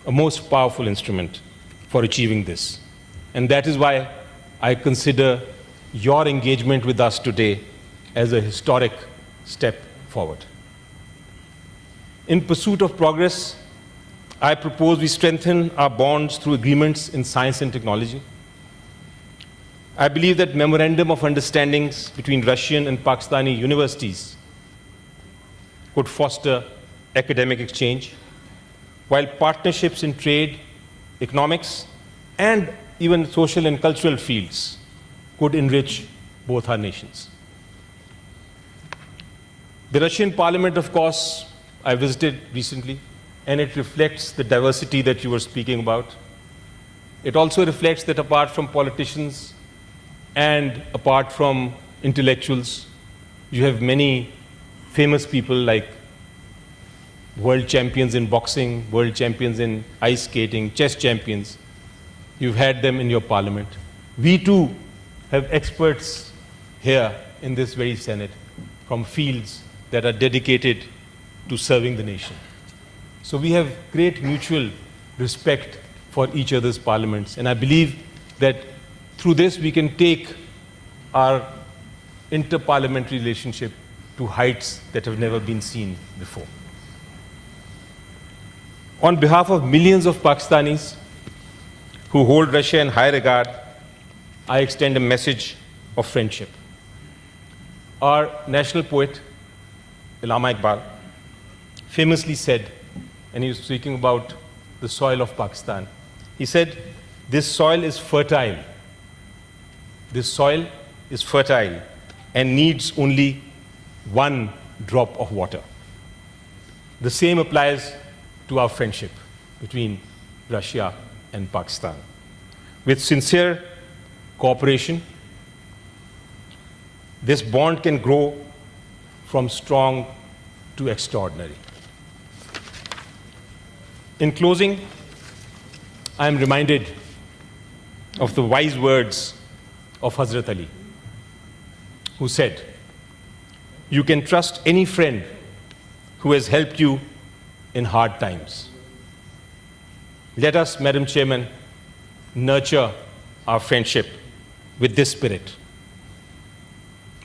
Speaker 7: a most powerful instrument for achieving this. And that is why I consider your engagement with us today as a historic step forward. In pursuit of progress, I propose we strengthen our bonds through agreements in science and technology. I believe that memorandum of understandings between Russian and Pakistani universities could foster academic exchange, while partnerships in trade, economics, and even social and cultural fields could enrich both our nations. The Russian parliament, of course, I visited recently, and it reflects the diversity that you were speaking about. It also reflects that apart from politicians and apart from intellectuals, you have many famous people like world champions in boxing, world champions in ice skating, chess champions. You've had them in your parliament. We too have experts here in this very Senate from fields that are dedicated to serving the nation. So we have great mutual respect for each other's parliaments, and I believe that through this we can take our inter-parliamentary relationship to heights that have never been seen before. On behalf of millions of Pakistanis who hold Russia in high regard, I extend a message of friendship. Our national poet, Allama Iqbal, famously said, and he was speaking about the soil of Pakistan, he said, "This soil is fertile. This soil is fertile and needs only one drop of water." The same applies to our friendship between Russia and Pakistan. With sincere cooperation, this bond can grow from strong to extraordinary. In closing, I am reminded of the wise words of Hazrat Ali, who said, "You can trust any friend who has helped you in hard times." Let us, Madam Chairman, nurture our friendship with this spirit,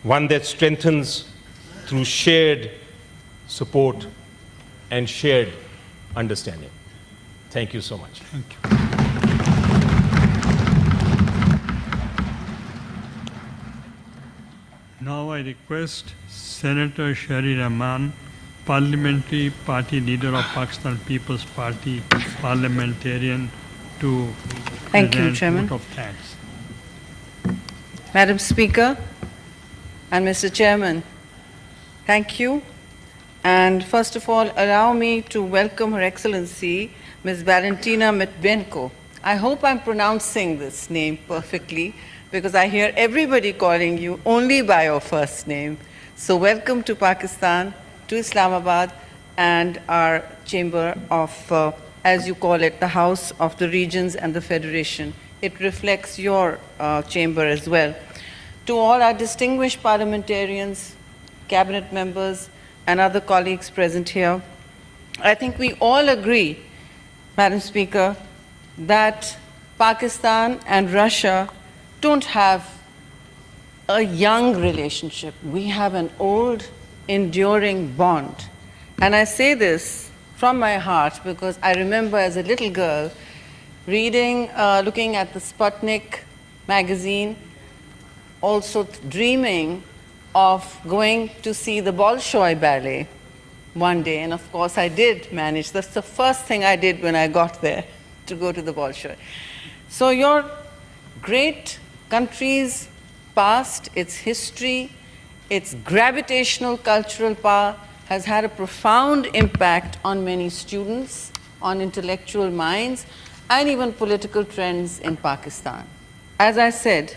Speaker 7: one that strengthens through shared support and shared understanding. Thank you so much.
Speaker 2: Thank you. Now I request Senator Shari Rahman, Parliamentary Party Leader of Pakistan People's Party, parliamentarian, to
Speaker 8: Thank you,
Speaker 2: present
Speaker 8: Chairman.
Speaker 2: vote of thanks.
Speaker 8: Madam Speaker and Mr. Chairman, thank you. And first of all, allow me to welcome Her Excellency, Ms. Valentina Matvenko. I hope I'm pronouncing this name perfectly, because I hear everybody calling you only by your first name. So welcome to Pakistan, to Islamabad, and our chamber of, as you call it, the House of the Regions and the Federation. It reflects your chamber as well. To all our distinguished parliamentarians, cabinet members, and other colleagues present here, I think we all agree, Madam Speaker, that Pakistan and Russia don't have a young relationship. We have an old, enduring bond. And I say this from my heart because I remember as a little girl reading, looking at the Sputnik magazine, also dreaming of going to see the Bolshoi Ballet one day. And of course, I did manage. That's the first thing I did when I got there, to go to the Bolshoi. So your great country's past, its history, its gravitational cultural power has had a profound impact on many students, on intellectual minds, and even political trends in Pakistan. As I said,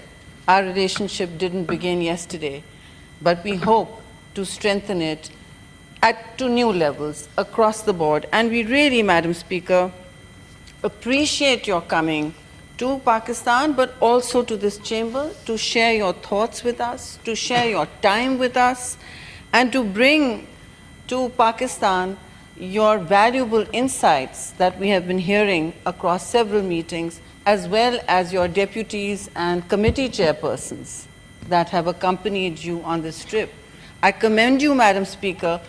Speaker 8: our relationship didn't begin yesterday, but we hope to strengthen it to new levels across the board. And we really, Madam Speaker, appreciate your coming to Pakistan, but also to this chamber, to share your thoughts with us, to share your time with us, and to bring to Pakistan your valuable insights that we have been hearing across several meetings, as well as your deputies and committee chairpersons that have accompanied you on this trip. I commend you, Madam Speaker,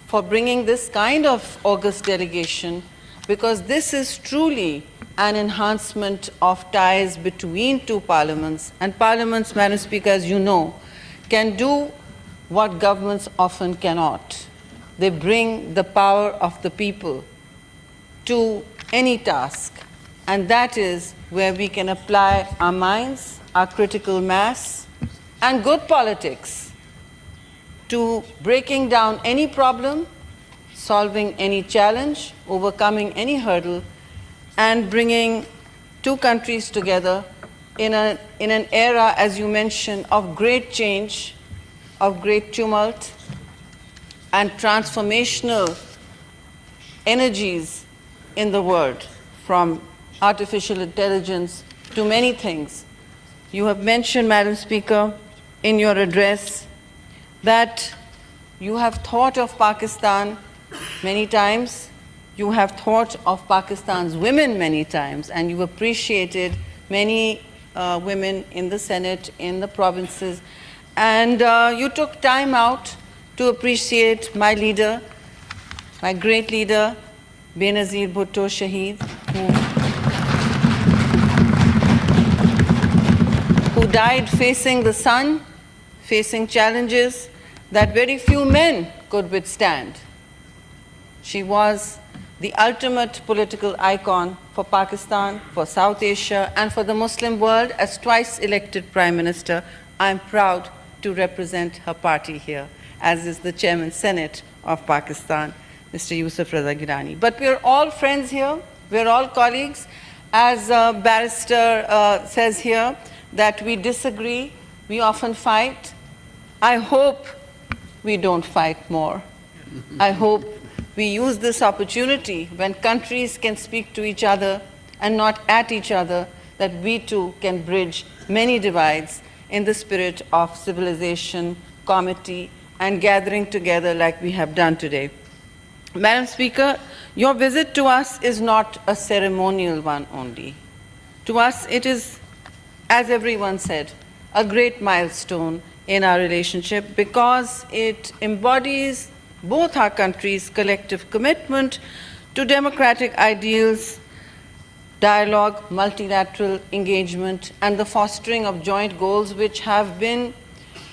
Speaker 8: for bringing this kind of august delegation, because this is truly an enhancement of ties between two parliaments. And parliaments, Madam Speaker, as you know, can do what governments often cannot. They bring the power of the people to any task, and that is where we can apply our minds, our critical mass, and good politics to breaking down any problem, solving any challenge, overcoming any hurdle, and bringing two countries together in an era, as you mentioned, of great change, of great tumult, and transformational energies in the world, from artificial intelligence to many things. You have mentioned, Madam Speaker, in your address that you have thought of Pakistan many times, you have thought of Pakistan's women many times, and you appreciated many women in the Senate, in the provinces, and you took time out to appreciate my leader, my great leader, Benazir Bhutto Shaheed, who died facing the sun, facing challenges that very few men could withstand. She was the ultimate political icon for Pakistan, for South Asia, and for the Muslim world. As twice elected Prime Minister, I'm proud to represent her party here, as is the Chairman Senate of Pakistan, Mr. Yusuf Raza Gilani. But we're all friends here, we're all colleagues. As Barrister says here, that we disagree, we often fight. I hope we don't fight more. I hope we use this opportunity when countries can speak to each other and not at each other, that we too can bridge many divides in the spirit of civilization, comity, and gathering together like we have done today. Madam Speaker, your visit to us is not a ceremonial one only. To us, it is, as everyone said, a great milestone in our relationship, because it embodies both our countries' collective commitment to democratic ideals, dialogue, multilateral engagement, and the fostering of joint goals which have been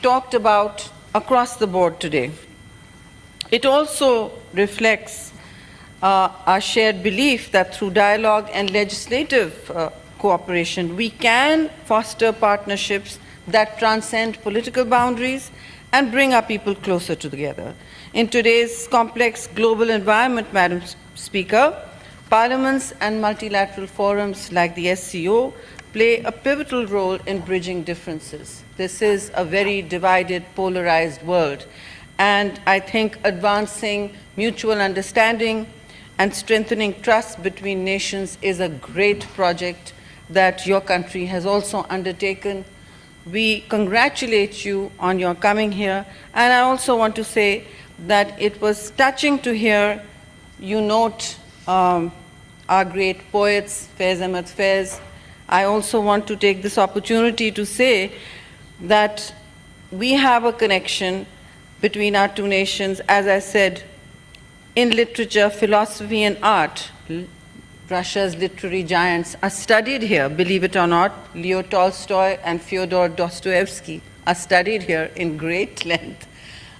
Speaker 8: talked about across the board today. It also reflects our shared belief that through dialogue and legislative cooperation, we can foster partnerships that transcend political boundaries and bring our people closer together. In today's complex global environment, Madam Speaker, parliaments and multilateral forums like the SCO play a pivotal role in bridging differences. This is a very divided, polarized world, and I think advancing mutual understanding and strengthening trust between nations is a great project that your country has also undertaken. We congratulate you on your coming here, and I also want to say that it was touching to hear you note our great poets, Faiz Ahmad Faiz. I also want to take this opportunity to say that we have a connection between our two nations. As I said, in literature, philosophy, and art, Russia's literary giants are studied here, believe it or not. Leo Tolstoy and Fyodor Dostoevsky are studied here in great length.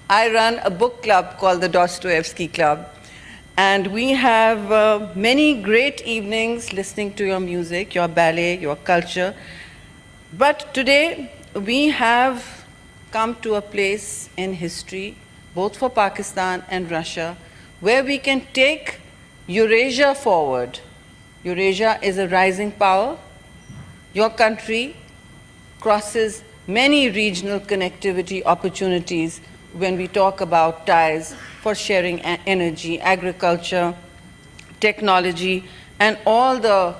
Speaker 8: I run a book club called the Dostoevsky Club, and we have many great evenings listening to your music, your ballet, your culture. But today, we have come to a place in history, both for Pakistan and Russia, where we can take Eurasia forward. Eurasia is a rising power. Your country crosses many regional connectivity opportunities when we talk about ties for sharing energy, agriculture, technology, and all the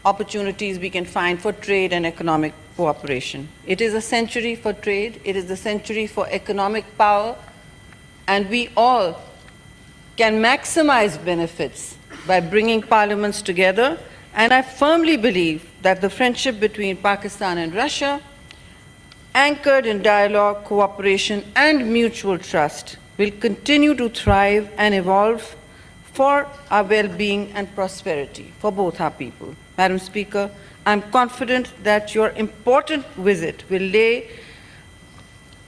Speaker 8: opportunities we can find for trade and economic cooperation. It is a century for trade, it is a century for economic power, and we all can maximize benefits by bringing parliaments together. And I firmly believe that the friendship between Pakistan and Russia, anchored in dialogue, cooperation, and mutual trust, will continue to thrive and evolve for our well-being and prosperity for both our people. Madam Speaker, I'm confident that your important visit will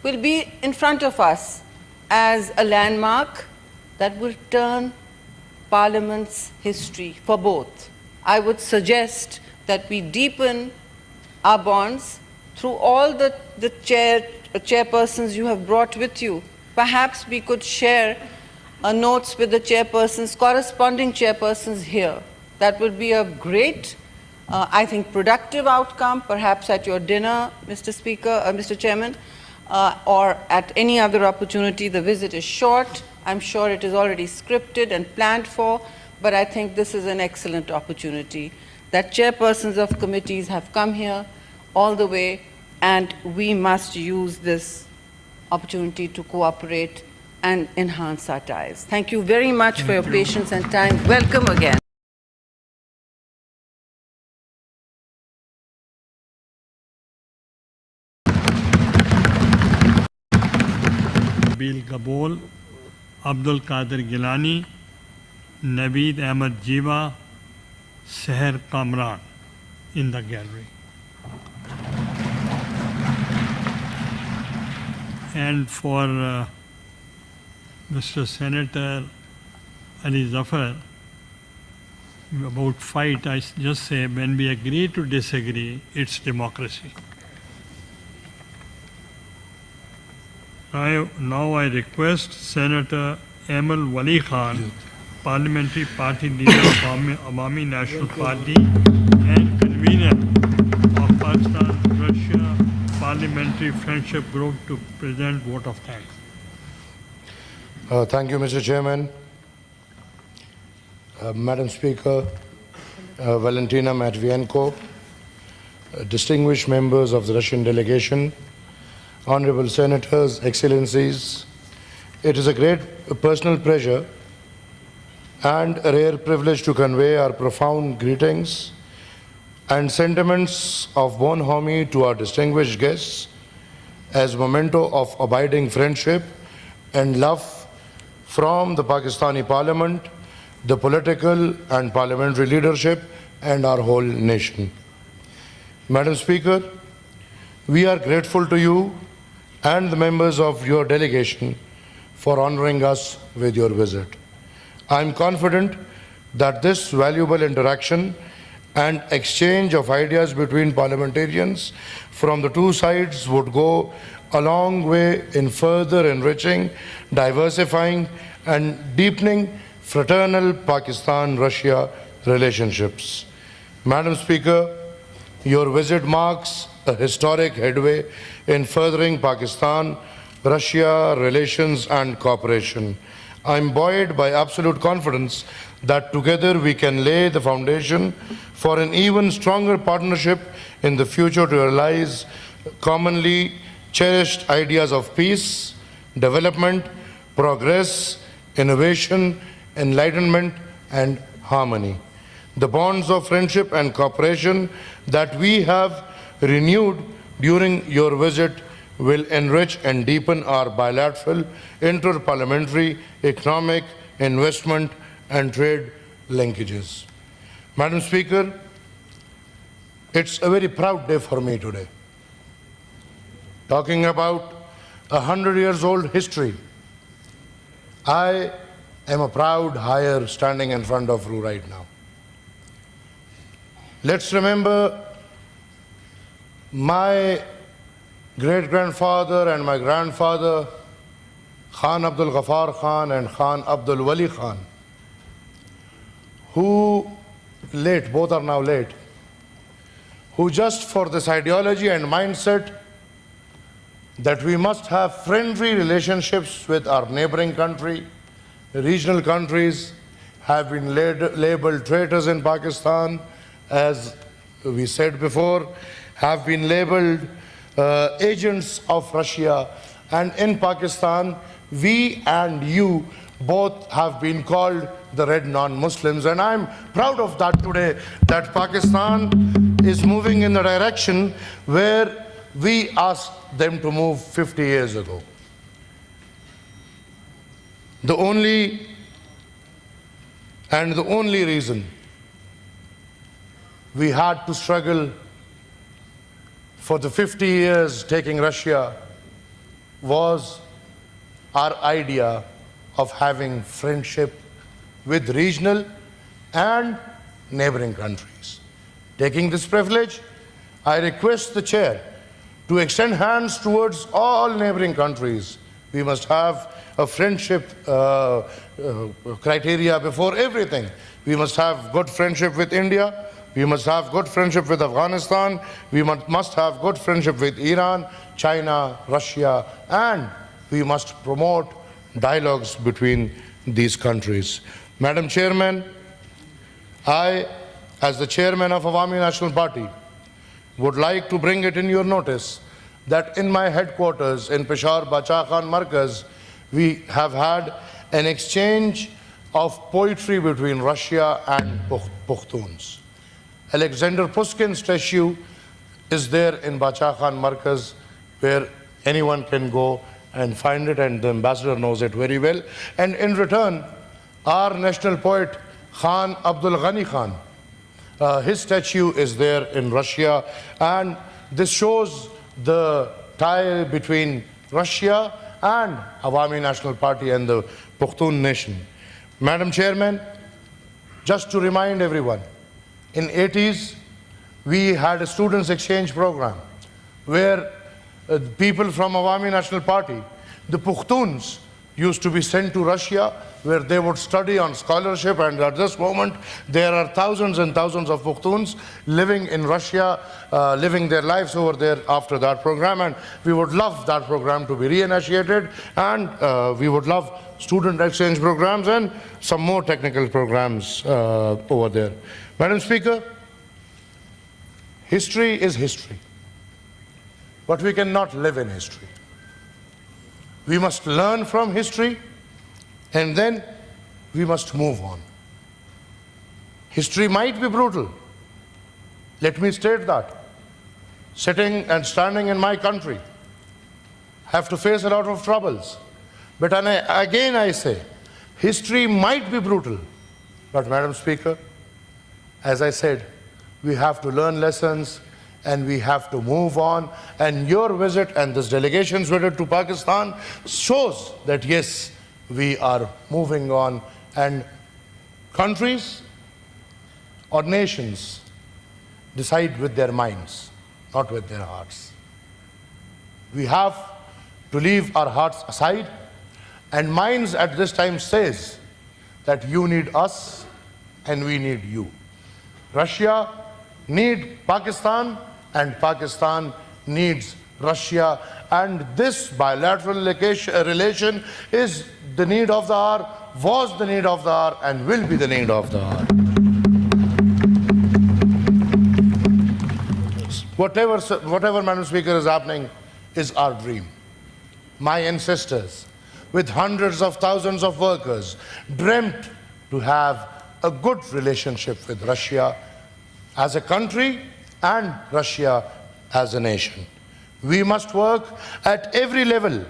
Speaker 8: be in front of us as a landmark that will turn Parliament's history for both. I would suggest that we deepen our bonds through all the chairpersons you have brought with you. Perhaps we could share notes with the chairpersons, corresponding chairpersons here. That would be a great, I think, productive outcome, perhaps at your dinner, Mr. Speaker, Mr. Chairman, or at any other opportunity. The visit is short. I'm sure it is already scripted and planned for, but I think this is an excellent opportunity that chairpersons of committees have come here all the way, and we must use this opportunity to cooperate and enhance our ties. Thank you very much for your patience and time. Welcome again.
Speaker 2: Nabil Gabol, Abdul Qadir Gilani, Naveed Ahmed Jiva, Seher Kamran in the gallery. And for Mr. Senator Ali Zafar, about fight, I just say when we agree to disagree, it's democracy. Now I request Senator Amal Wali Khan, Parliamentary Party Leader of Awami National Party and convener of Pakistan-Russia Parliamentary Friendship Group, to present vote of thanks.
Speaker 9: Thank you, Mr. Chairman. Madam Speaker, Valentina Matvienko, distinguished members of the Russian delegation, honorable senators, excellencies, it is a great personal pleasure and a rare privilege to convey our profound greetings and sentiments of bonhomie to our distinguished guests as memento of abiding friendship and love from the Pakistani Parliament, the political and parliamentary leadership, and our whole nation. Madam Speaker, we are grateful to you and the members of your delegation for honoring us with your visit. I am confident that this valuable interaction and exchange of ideas between parliamentarians from the two sides would go a long way in further enriching, diversifying, and deepening fraternal Pakistan-Russia relationships. Madam Speaker, your visit marks a historic headway in furthering Pakistan-Russia relations and cooperation. I am buoyed by absolute confidence that together we can lay the foundation for an even stronger partnership in the future to realize commonly cherished ideas of peace, development, progress, innovation, enlightenment, and harmony. The bonds of friendship and cooperation that we have renewed during your visit will enrich and deepen our bilateral, inter-parliamentary, economic, investment, and trade linkages. Madam Speaker, it's a very proud day for me today. talking about 100 years old history. I am a proud hire standing in front of you right now. Let's remember my great-grandfather and my grandfather, Khan Abdul Ghaffar Khan and Khan Abdul Wali Khan, who both are now late, who just for this ideology and mindset that we must have friendly relationships with our neighboring country, regional countries, have been labeled traitors in Pakistan, as we said before, have been labeled agents of Russia. And in Pakistan, we and you both have been called the red non-Muslims. And I'm proud of that today, that Pakistan is moving in the direction where we asked them to move 50 years ago. The only reason we had to struggle for the 50 years taking Russia was our idea of having friendship with regional and neighboring countries. Taking this privilege, I request the chair to extend hands towards all neighboring countries. We must have a friendship criteria before everything. We must have good friendship with India. We must have good friendship with Afghanistan. We must have good friendship with Iran, China, Russia, and we must promote dialogues between these countries. Madam Chairman, I, as the chairman of Awami National Party, would like to bring it in your notice that in my headquarters in Peshawar, Bacha Khan Markaz, we have had an exchange of poetry between Russia and Pukhtuns. Alexander Pushkin's statue is there in Bacha Khan Markaz, where anyone can go and find it, and the ambassador knows it very well. And in return, our national poet, Khan Abdul Ghani Khan, his statue is there in Russia, and this shows the tie between Russia and Awami National Party and the Pushtun nation. Madam Chairman, just to remind everyone, in 80s, we had a students' exchange program where people from Awami National Party, the Pukhtuns, used to be sent to Russia where they would study on scholarship, and at this moment there are thousands and thousands of Pukhtuns living in Russia, living their lives over there after that program, and we would love that program to be reinitiated, and we would love student exchange programs and some more technical programs over there. Madam Speaker, history is history, but we cannot live in history. We must learn from history, and then we must move on. History might be brutal. Let me state that. Sitting and standing in my country, have to face a lot of troubles. But again I say, history might be brutal. But Madam Speaker, as I said, we have to learn lessons, and we have to move on. And your visit and this delegation's visit to Pakistan shows that yes, we are moving on, and countries or nations decide with their minds, not with their hearts. We have to leave our hearts aside, and minds at this time says that you need us and we need you. Russia needs Pakistan and Pakistan needs Russia, and this bilateral relation is the need of the hour, was the need of the hour, and will be the need of the hour. Whatever, Madam Speaker, is happening is our dream. My ancestors, with hundreds of thousands of workers, dreamt to have a good relationship with Russia as a country and Russia as a nation. We must work at every level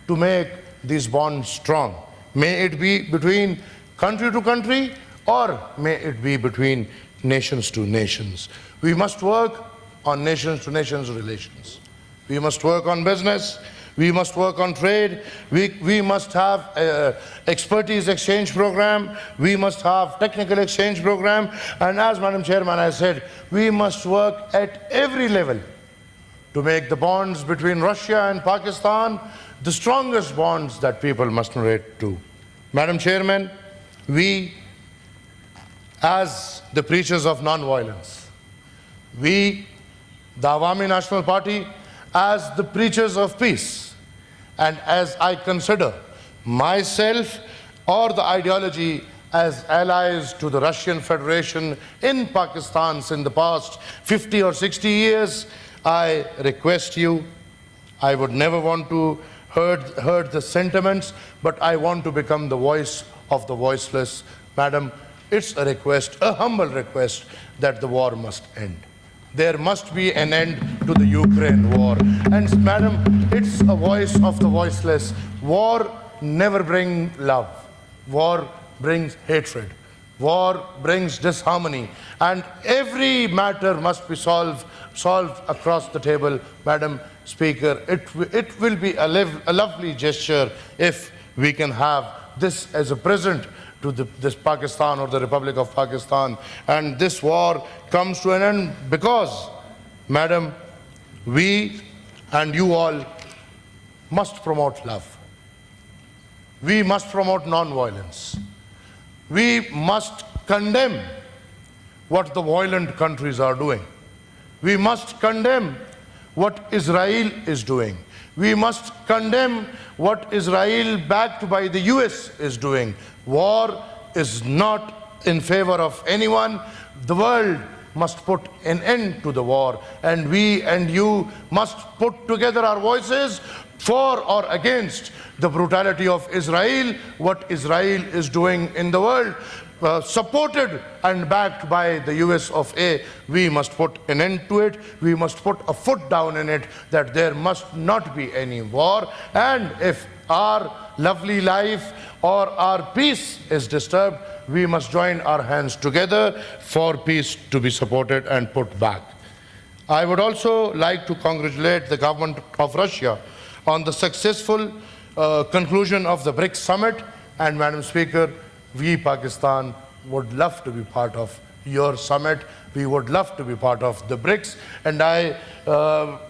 Speaker 9: to make these bonds strong. May it be between country to country, or may it be between nations to nations. We must work on nations to nations relations. We must work on business. We must work on trade. We must have expertise exchange program. We must have technical exchange program. And as Madam Chairman has said, we must work at every level to make the bonds between Russia and Pakistan the strongest bonds that people must relate to. Madam Chairman, we, as the preachers of non-violence, we, the Awami National Party, as the preachers of peace, and as I consider myself or the ideology as allies to the Russian Federation in Pakistan in the past 50 or 60 years, I request you, I would never want to hurt the sentiments, but I want to become the voice of the voiceless. Madam, it's a request, a humble request, that the war must end. There must be an end to the Ukraine war. And Madam, it's a voice of the voiceless. War never brings love. War brings hatred. War brings disharmony. And every matter must be solved across the table. Madam Speaker, it will be a lovely gesture if we can have this as a present to this Pakistan or the Republic of Pakistan, and this war comes to an end because, Madam, we and you all must promote love. We must promote non-violence. We must condemn what the violent countries are doing. We must condemn what Israel is doing. We must condemn what Israel, backed by the US, is doing. War is not in favor of anyone. The world must put an end to the war, and we and you must put together our voices for or against the brutality of Israel, what Israel is doing in the world. Supported and backed by the US of A, we must put an end to it. We must put a foot down in it, that there must not be any war. And if our lovely life or our peace is disturbed, we must join our hands together for peace to be supported and put back. I would also like to congratulate the government of Russia on the successful conclusion of the BRICS summit. And Madam Speaker, we, Pakistan, would love to be part of your summit. We would love to be part of the BRICS. And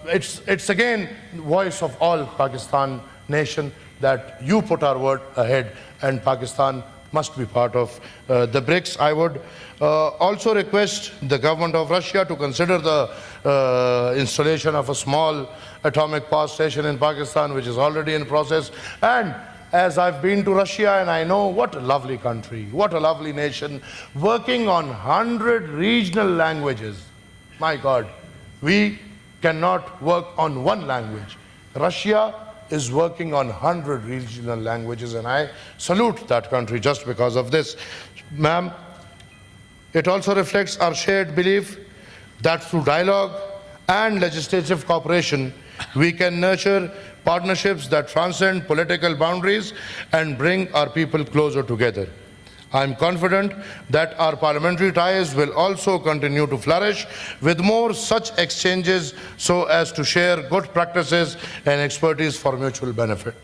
Speaker 9: it's again voice of all Pakistan nation that you put our word ahead, and Pakistan must be part of the BRICS. I would also request the government of Russia to consider the installation of a small atomic power station in Pakistan, which is already in process. And as I've been to Russia, and I know what a lovely country, what a lovely nation, working on 100 regional languages. My God, we cannot work on one language. Russia is working on 100 regional languages, and I salute that country just because of this. Ma'am, it also reflects our shared belief that through dialogue and legislative cooperation, we can nurture partnerships that transcend political boundaries and bring our people closer together. I am confident that our parliamentary ties will also continue to flourish with more such exchanges so as to share good practices and expertise for mutual benefit.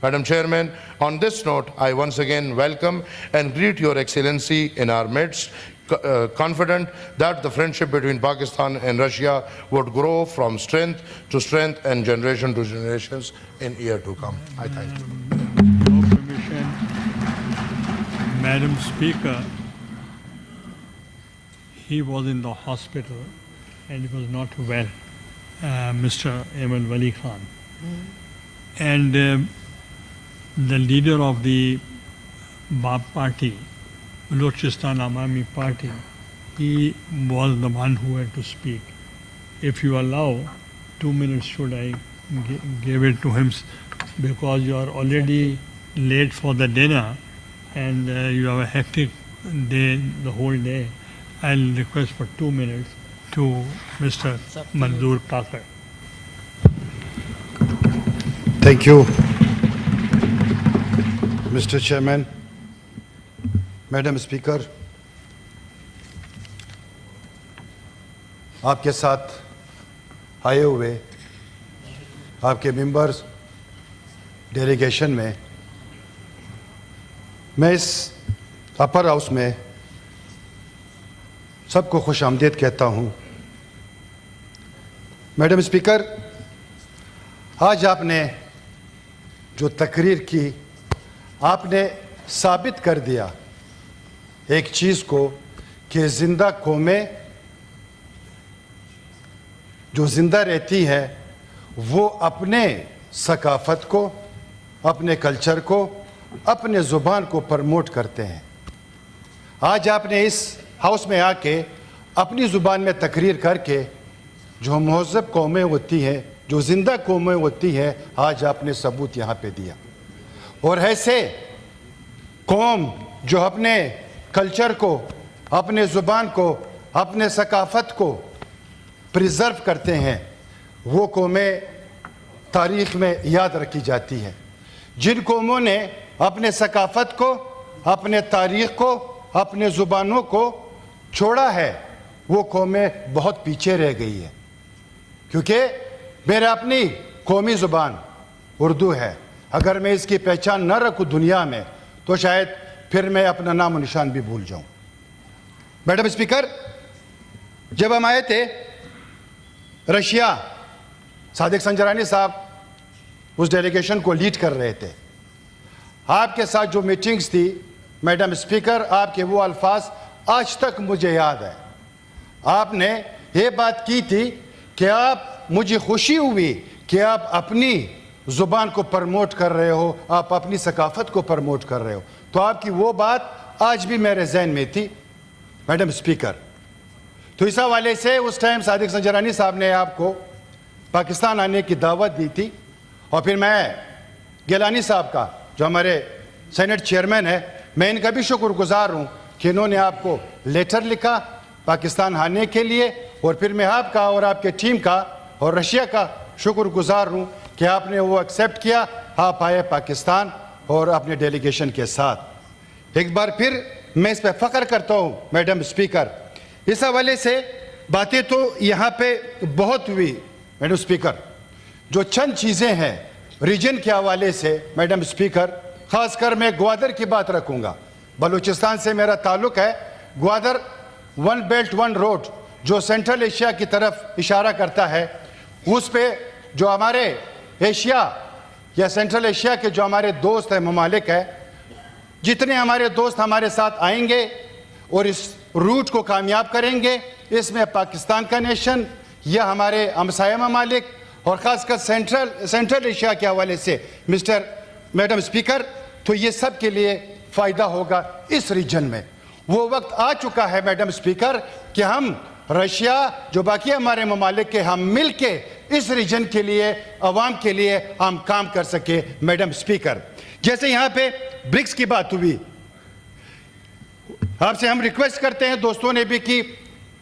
Speaker 9: Madam Chairman, on this note, I once again welcome and greet Your Excellency in our midst, confident that the friendship between Pakistan and Russia would grow from strength to strength and generation to generations in year to come. I thank you.
Speaker 2: Your permission, Madam Speaker, he was in the hospital and he was not well, Mr. Ahmed Wali Khan. And the leader of the BAP party, Balochistan Awami Party, he was the one who had to speak. If you allow, 2 minutes should I give it to him, because you are already late for the dinner and you have a hectic day, the whole day. I'll request for 2 minutes to Mr. Manzoor Kakar.
Speaker 10: Thank you, Mr. Chairman. Madam speaker, आपके साथ आए हुए आपके members, delegation में, मैं इस upper house में सबको खुश आमदीद कहता हूँ। मैडम स्पीकर, आज आपने जो तकरीर की, आपने साबित कर दिया एक चीज़ को कि ज़िंदा कौमें जो ज़िंदा रहती है वो अपने सकाफ़त को, अपने कल्चर को, अपने ज़ुबान को प्रमोट करते हैं। आज आपने इस हाउस में आके अपनी ज़ुबान में तकरीर करके जो महज़ब कौमें होती हैं, जो ज़िंदा कौमें होती हैं, आज आपने सबूत यहाँ पे दिया। और ऐसे कौम जो अपने कल्चर को, अपने ज़ुबान को, अपने सकाफ़त को प्रिज़र्व करते हैं, वो कौमें तारीख़ में याद रखी जाती हैं। जिन कौमों ने अपने सकाफ़त को, अपने तारीख़ को, अपने ज़ुबानों को छोड़ा है, वो कौमें बहुत पीछे रह गई है। क्योंकि मेरा अपनी कौमी ज़ुबान उर्दू है, अगर मैं इसकी पहचान न रखूं दुनिया में तो शायद फिर मैं अपना नाम और निशान भी भूल जाऊं। मैडम स्पीकर, जब हम आए थे रशिया, सादिक संजरानी साहब उस डेलीगेशन को लीड कर रहे थे। आपके साथ जो मीटिंग्स थी मैडम स्पीकर, आपके वो अल्फाज आज तक मुझे याद है। आपने ये बात की थी कि आप, मुझे खुशी हुई कि आप अपनी ज़ुबान को प्रमोट कर रहे हो, आप अपनी सकाफ़त को प्रमोट कर रहे हो। तो आपकी वो बात आज भी मेरे जहन में थी मैडम स्पीकर। तो इस हवाले से उस टाइम सादिक संजरानी साहब ने आपको पाकिस्तान आने की दावत दी थी। और फिर मैं गिलानी साहब का, जो हमारे सेनेट चेयरमैन है, मैं इनका भी शुक्रगुजार हूँ कि इन्होंने आपको लेटर लिखा पाकिस्तान आने के लिए। और फिर मैं आपका और आपके टीम का और रशिया का शुक्रगुजार हूँ कि आपने वो एक्सेप्ट किया, आप आए पाकिस्तान और अपने डेलीगेशन के साथ। एक बार फिर मैं इस पर फ़ख्र करता हूँ मैडम स्पीकर। इस हवाले से बातें तो यहाँ पे बहुत हुई मैडम स्पीकर। जो चंद चीज़ें हैं रीजन के हवाले से मैडम स्पीकर, ख़ासकर मैं ग्वादर की बात रखूँगा। बलूचिस्तान से मेरा ताल्लुक़ है। Gwadar one belt one road जो सेंट्रल एशिया की तरफ इशारा करता है, उस पे जो हमारे एशिया या सेंट्रल एशिया के जो हमारे दोस्त हैं, ममालिक है, जितने हमारे दोस्त हमारे साथ आएंगे और इस रूट को कामयाब करेंगे, इसमें पाकिस्तान का नेशन या हमारे हमसाया ममालिक और ख़ासकर सेंट्रल एशिया के हवाले से मैडम स्पीकर, तो ये सब के लिए फ़ायदा होगा इस रीजन में। वो वक्त आ चुका है मैडम स्पीकर कि हम रशिया, जो बाकी हमारे ममालिक के, हम मिल के इस रीजन के लिए, अवाम के लिए हम काम कर सके मैडम स्पीकर। जैसे यहाँ पे ब्रिक्स की बात हुई, आपसे हम रिक्वेस्ट करते हैं, दोस्तों ने भी की,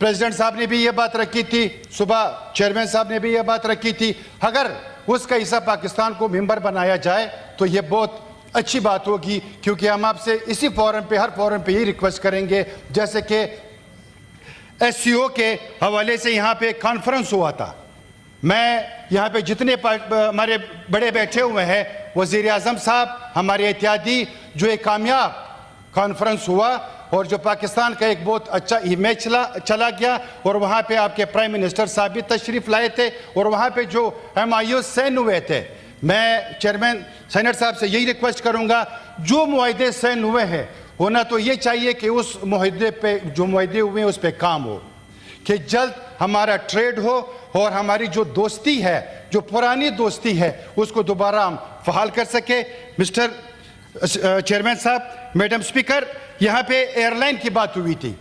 Speaker 10: प्रेसिडेंट साहब ने भी ये बात रखी थी, सुबह चेयरमैन साहब ने भी ये बात रखी थी, अगर उसका हिस्सा पाकिस्तान को मेंबर बनाया जाए तो ये बहुत अच्छी बात होगी। क्योंकि हम आपसे इसी फोरम पे, हर फोरम पे यही रिक्वेस्ट करेंगे। जैसे कि SCO के हवाले से यहाँ पे कॉन्फ्रेंस हुआ था, मैं यहाँ पे जितने हमारे बड़े बैठे हुए हैं, वज़ीर आज़म साहब, हमारे इत्यादी, जो एक कामयाब कॉन्फ्रेंस हुआ और जो पाकिस्तान का एक बहुत अच्छा इमेज चला गया। और वहाँ पे आपके प्राइम मिनिस्टर साहब भी तशरीफ़ लाए थे और वहाँ पे जो MIO साइन हुए थे, मैं चेयरमैन सेनेट साहब से यही रिक्वेस्ट करूँगा, जो मुआहदे साइन हुए हैं, होना तो ये चाहिए कि उस मुआहदे पे, जो मुआहदे हुए हैं उस पर काम हो, कि जल्द हमारा ट्रेड हो और हमारी जो दोस्ती है, जो पुरानी दोस्ती है, उसको दोबारा हम फहाल कर सके। मिस्टर चेयरमैन साहब, मैडम स्पीकर, यहाँ पे एयरलाइन की बात हुई थी।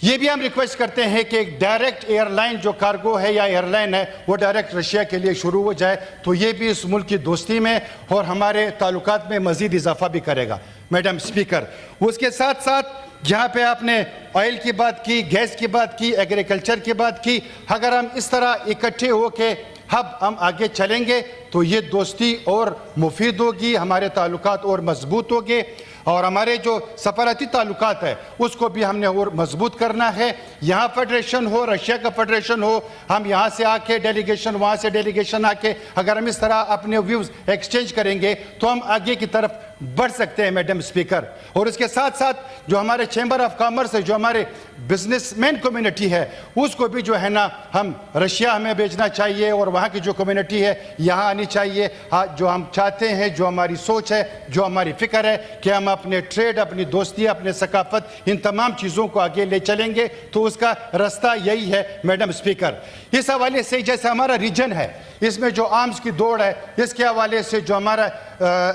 Speaker 10: ये भी हम रिक्वेस्ट करते हैं कि एक डायरेक्ट एयरलाइन जो कार्गो है या एयरलाइन है, वो डायरेक्ट रशिया के लिए शुरू हो जाए, तो ये भी इस मुल्क की दोस्ती में और हमारे ताल्लुकात में मज़ीद इजाफा भी करेगा मैडम स्पीकर। उसके साथ साथ जहाँ पे आपने ऑयल की बात की, गैस की बात की, एग्रीकल्चर की बात की, अगर हम इस तरह इकट्ठे हो के हम आगे चलेंगे तो ये दोस्ती और मुफीद होगी, हमारे ताल्लुकात और मजबूत होंगे और हमारे जो सफारती ताल्लुकात है उसको भी हमने और मजबूत करना है। यहाँ फेडरेशन हो, रशिया का फेडरेशन हो, हम यहाँ से आके डेलीगेशन, वहाँ से डेलीगेशन आके अगर हम इस तरह अपने व्यूज़ एक्सचेंज करेंगे तो हम आगे की तरफ बढ़ सकते हैं मैडम स्पीकर। और इसके साथ साथ जो हमारे चैम्बर ऑफ कॉमर्स है, जो हमारे बिजनेसमैन कम्युनिटी है, उसको भी जो है ना हम रशिया हमें भेजना चाहिए और वहाँ की जो कम्युनिटी है यहाँ आनी चाहिए। जो हम चाहते हैं, जो हमारी सोच है, जो हमारी फ़िक्र है कि हम अपने ट्रेड, अपनी दोस्ती, अपने सकाफत, इन तमाम चीज़ों को आगे ले चलेंगे, तो उसका रास्ता यही है मैडम स्पीकर। इस हवाले से जैसे हमारा रीजन है, इसमें जो आर्म्स की दौड़ है, इसके हवाले से जो हमारा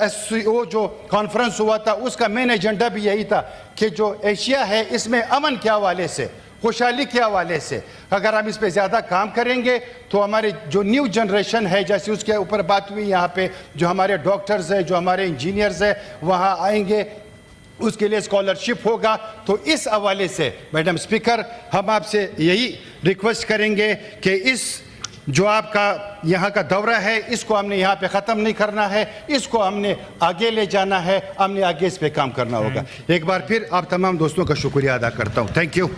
Speaker 10: SCO जो कॉन्फ्रेंस हुआ था, उसका मेन एजेंडा भी यही था कि जो एशिया है इसमें अमन के हवाले से, खुशहाली के हवाले से अगर हम इस पे ज़्यादा काम करेंगे तो हमारे जो न्यू जनरेशन है, जैसे उसके ऊपर बात हुई यहाँ पे, जो हमारे डॉक्टर्स हैं, जो हमारे इंजीनियर्स हैं, वहाँ आएंगे, उसके लिए स्कॉलरशिप होगा। तो इस हवाले से मैडम स्पीकर हम आपसे यही रिक्वेस्ट करेंगे कि इस जो आपका यहाँ का दौरा है, इसको हमने यहाँ पे ख़त्म नहीं करना है, इसको हमने आगे ले जाना है, हमने आगे इस पे काम करना होगा। एक बार फिर आप तमाम दोस्तों का शुक्रिया अदा करता हूँ। Thank you.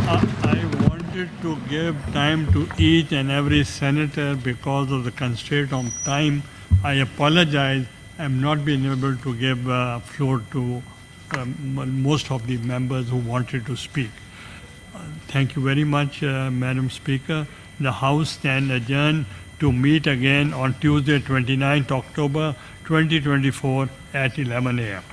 Speaker 2: I wanted to give time to each and every senator because of the constraint of time. I apologize. I am not being able to give floor to most of the members who wanted to speak. Thank you very much, Madam Speaker. The House stands adjourned to meet again on Tuesday, 29th October 2024 at 11 a.m.